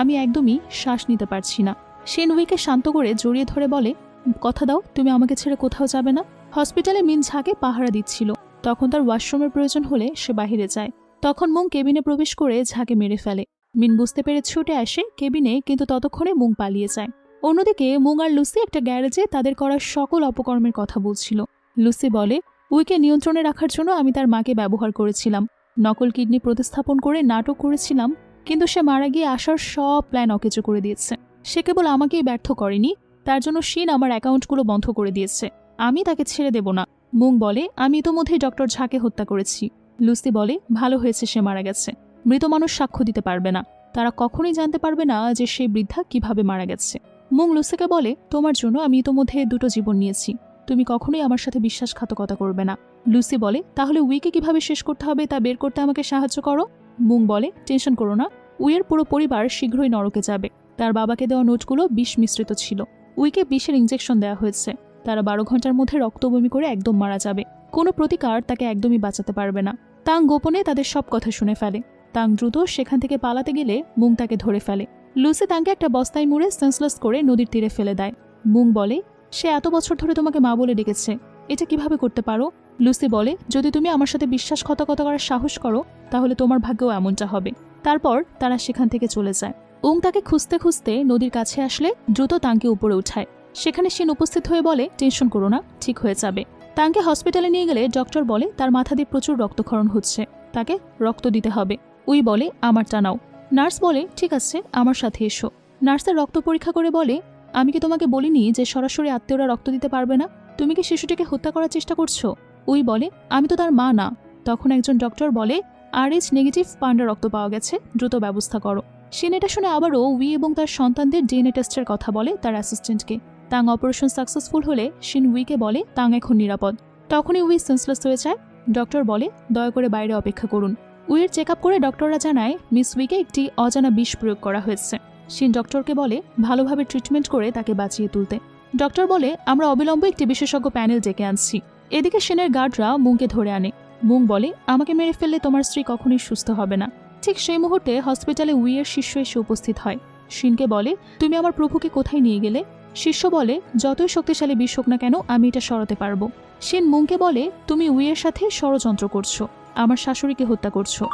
আমি একদমই শ্বাস নিতে পারছি না। শিন উইকে শান্ত করে জড়িয়ে ধরে বলে, কথা দাও তুমি আমাকে ছেড়ে কোথাও যাবে না। হসপিটালে মিন ঝাঁকে পাহারা দিচ্ছিল, তখন তার ওয়াশরুমের প্রয়োজন হলে সে বাহিরে যায়। তখন মুং কেবিনে প্রবেশ করে ঝাঁকে মেরে ফেলে। মিন বুঝতে পেরে ছুটে আসে কেবিনে, কিন্তু ততক্ষণে মুং পালিয়ে যায়। অন্যদিকে মুং আর লুসি একটা গ্যারেজে তাদের করা সকল অপকর্মের কথা বলছিল। লুসি বলে, উইকে নিয়ন্ত্রণে রাখার জন্য আমি তার মাকে ব্যবহার করেছিলাম, নকল কিডনি প্রতিস্থাপন করে নাটক করেছিলাম, কিন্তু সে মারা গিয়ে আসার সব প্ল্যান অকেজো করে দিয়েছে। সে কেবল আমাকেই ব্যর্থ করেনি, তার জন্য শিন আমার অ্যাকাউন্টগুলো বন্ধ করে দিয়েছে। আমি তাকে ছেড়ে দেব না। মুং বলে, আমি ইতোমধ্যেই ডক্টর ঝাকে হত্যা করেছি। লুসি বলে, ভালো হয়েছে সে মারা গেছে, মৃত মানুষ সাক্ষ্য দিতে পারবে না, তারা কখনোই জানতে পারবে না যে সেই বৃদ্ধা কিভাবে মারা গেছে। মুং লুসিকে বলে, তোমার জন্য আমি ইতোমধ্যে দুটো জীবন নিয়েছি, তুমি কখনোই আমার সাথে বিশ্বাসঘাতকতা করবে না। লুসি বলে, তাহলে উইকে কিভাবে শেষ করতে হবে তা বের করতে আমাকে সাহায্য করো। মুং বলে, টেনশন করো না, উইয়ের পুরো পরিবার শীঘ্রই নরকে যাবে। তার বাবাকে দেওয়া নোটগুলো বিষ মিশ্রিত ছিল, উইকে বিষের ইঞ্জেকশন দেওয়া হয়েছে, তারা 12 ঘন্টার মধ্যে রক্তবমি করে একদম মারা যাবে, কোনো প্রতিকার তাকে একদমই বাঁচাতে পারবে না। তাং গোপনে তাদের সব কথা শুনে ফেলে। তাং দ্রুত সেখান থেকে পালাতে গেলে মুং তাকে ধরে ফেলে। লুসি তাকে একটা বস্তায় মুড়ে সেন্সলেস করে নদীর তীরে ফেলে দেয়। মুং বলে, সে এত বছর ধরে তোমাকে মা বলে ডেকেছে, এটা কিভাবে করতে পারো? লুসি বলে, যদি তুমি আমার সাথে বিশ্বাসঘাতকতা করার সাহস করো তাহলে তোমার ভাগ্যও এমনটা হবে। তারপর তারা সেখান থেকে চলে যায়। উং তাকে খুঁজতে খুঁজতে নদীর কাছে আসলে দ্রুত তাংকে উপরে উঠায়। সেখানে শিন উপস্থিত হয়ে বলে, টেনশন করো না, ঠিক হয়ে যাবে। তাংকে হসপিটালে নিয়ে গেলে ডক্টর বলে তার মাথা দিয়ে প্রচুর রক্তক্ষরণ হচ্ছে, তাকে রক্ত দিতে হবে। উই বলে, আমারটা নাও। নার্স বলে, ঠিক আছে, আমার সাথে এসো। নার্সের রক্ত পরীক্ষা করে বলে, আমি কি তোমাকে বলিনি যে সরাসরি আত্মীয়রা রক্ত দিতে পারবে না? তুমি কি শিশুটিকে হত্যা করার চেষ্টা করছো? উই বলে, আমি তো তার মা না। তখন একজন ডক্টর বলে, RH নেগেটিভ পান্ডা রক্ত পাওয়া গেছে, দ্রুত ব্যবস্থা করো। শিন এটা শুনে আবারও উই এবং তার সন্তানদের DNA টেস্টের কথা বলে তার অ্যাসিস্ট্যান্টকে। তাং অপারেশন সাকসেসফুল হলে শিন উইকে বলে তাং এখন নিরাপদ। তখনই উই সেন্সলেস হয়ে যায়। ডক্টর বলে, দয়া করে বাইরে অপেক্ষা করুন। উইয়ের চেক আপ করে ডক্টররা জানায় মিস উইকে একটি অজানা বিষ প্রয়োগ করা হয়েছে। শিন ডক্টরকে বলে ভালোভাবে ট্রিটমেন্ট করে তাকে বাঁচিয়ে তুলতে। ডক্টর বলে, আমরা অবিলম্বে একটি বিশেষজ্ঞ প্যানেল ডেকে আনছি। এদিকে শিনের গার্ডরা মুংকে ধরে আনে। মুং বলে, আমাকে মেরে ফেললে তোমার স্ত্রী কখনোই সুস্থ হবে না। ঠিক সেই মুহূর্তে হসপিটালে উইয়ের শিষ্য এসে উপস্থিত হয়। শিনকে বলে, তুমি আমার প্রভুকে কোথায় নিয়ে গেলে? শিষ্য বলে, যতই শক্তিশালী বিষ হোক না কেন আমি এটা সরাতে পারবো। শিন মুংকে বলে, তুমি উইয়ের সাথে ষড়যন্ত্র করছো, আমার শাশুড়িকে হত্যা করছো,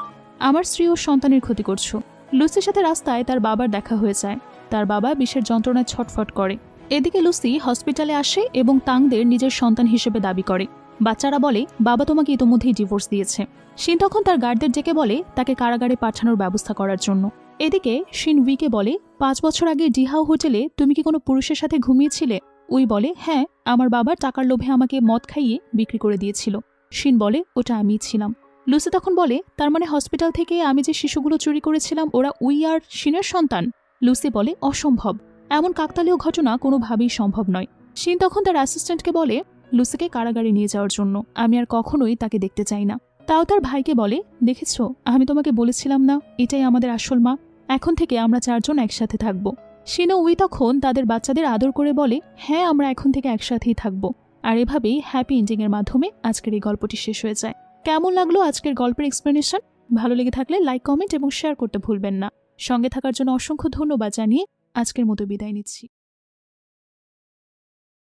আমার স্ত্রী ও সন্তানের ক্ষতি করছো। লুসির সাথে রাস্তায় তার বাবার দেখা হয়ে যায়। তার বাবা বিষের যন্ত্রণায় ছটফট করে। এদিকে লুসি হসপিটালে আসে এবং তাংদের নিজের সন্তান হিসেবে দাবি করে। বাচ্চারা বলে, বাবা তোমাকে ইতোমধ্যেই ডিভোর্স দিয়েছে। শিন তখন তার গার্ডদের ডেকে বলে তাকে কারাগারে পাঠানোর ব্যবস্থা করার জন্য। এদিকে শিন উইকে বলে, 5 বছর আগে ডিহাও হোটেলে তুমি কি কোনো পুরুষের সাথে ঘুমিয়েছিলে? উই বলে, হ্যাঁ, আমার বাবা টাকার লোভে আমাকে মদ খাইয়ে বিক্রি করে দিয়েছিল। শিন বলে, ওটা আমিই ছিলাম। লুসি তখন বলে, তার মানে হসপিটাল থেকে আমি যে শিশুগুলো চুরি করেছিলাম ওরা উই আর শিনের সন্তান? লুসি বলে, অসম্ভব, এমন কাকতালীয় ঘটনা কোনোভাবেই সম্ভব নয়। শিন তখন তার অ্যাসিস্ট্যান্টকে বলে লুসিকে কারাগারে নিয়ে যাওয়ার জন্য। আমি আর কখনোই তাকে দেখতে চাই না। তাও তার ভাইকে বলে, দেখেছো, আমি তোমাকে বলেছিলাম না এটাই আমাদের আসল মা। এখন থেকে আমরা 4 জন একসাথে থাকব। শিন ও উই তখন তাদের বাচ্চাদের আদর করে বলে, হ্যাঁ, আমরা এখন থেকে একসাথেই থাকব। আর এভাবেই হ্যাপি এন্ডিং এর মাধ্যমে আজকের এই গল্পটি শেষ হয়ে যায়। কেমন লাগলো আজকের গল্পের এক্সপ্লেনেশন? ভালো লেগে থাকলে লাইক, কমেন্ট এবং শেয়ার করতে ভুলবেন না। সঙ্গে থাকার জন্য অসংখ্য ধন্যবাদ জানিয়ে আজকের মতো বিদায় নিচ্ছি।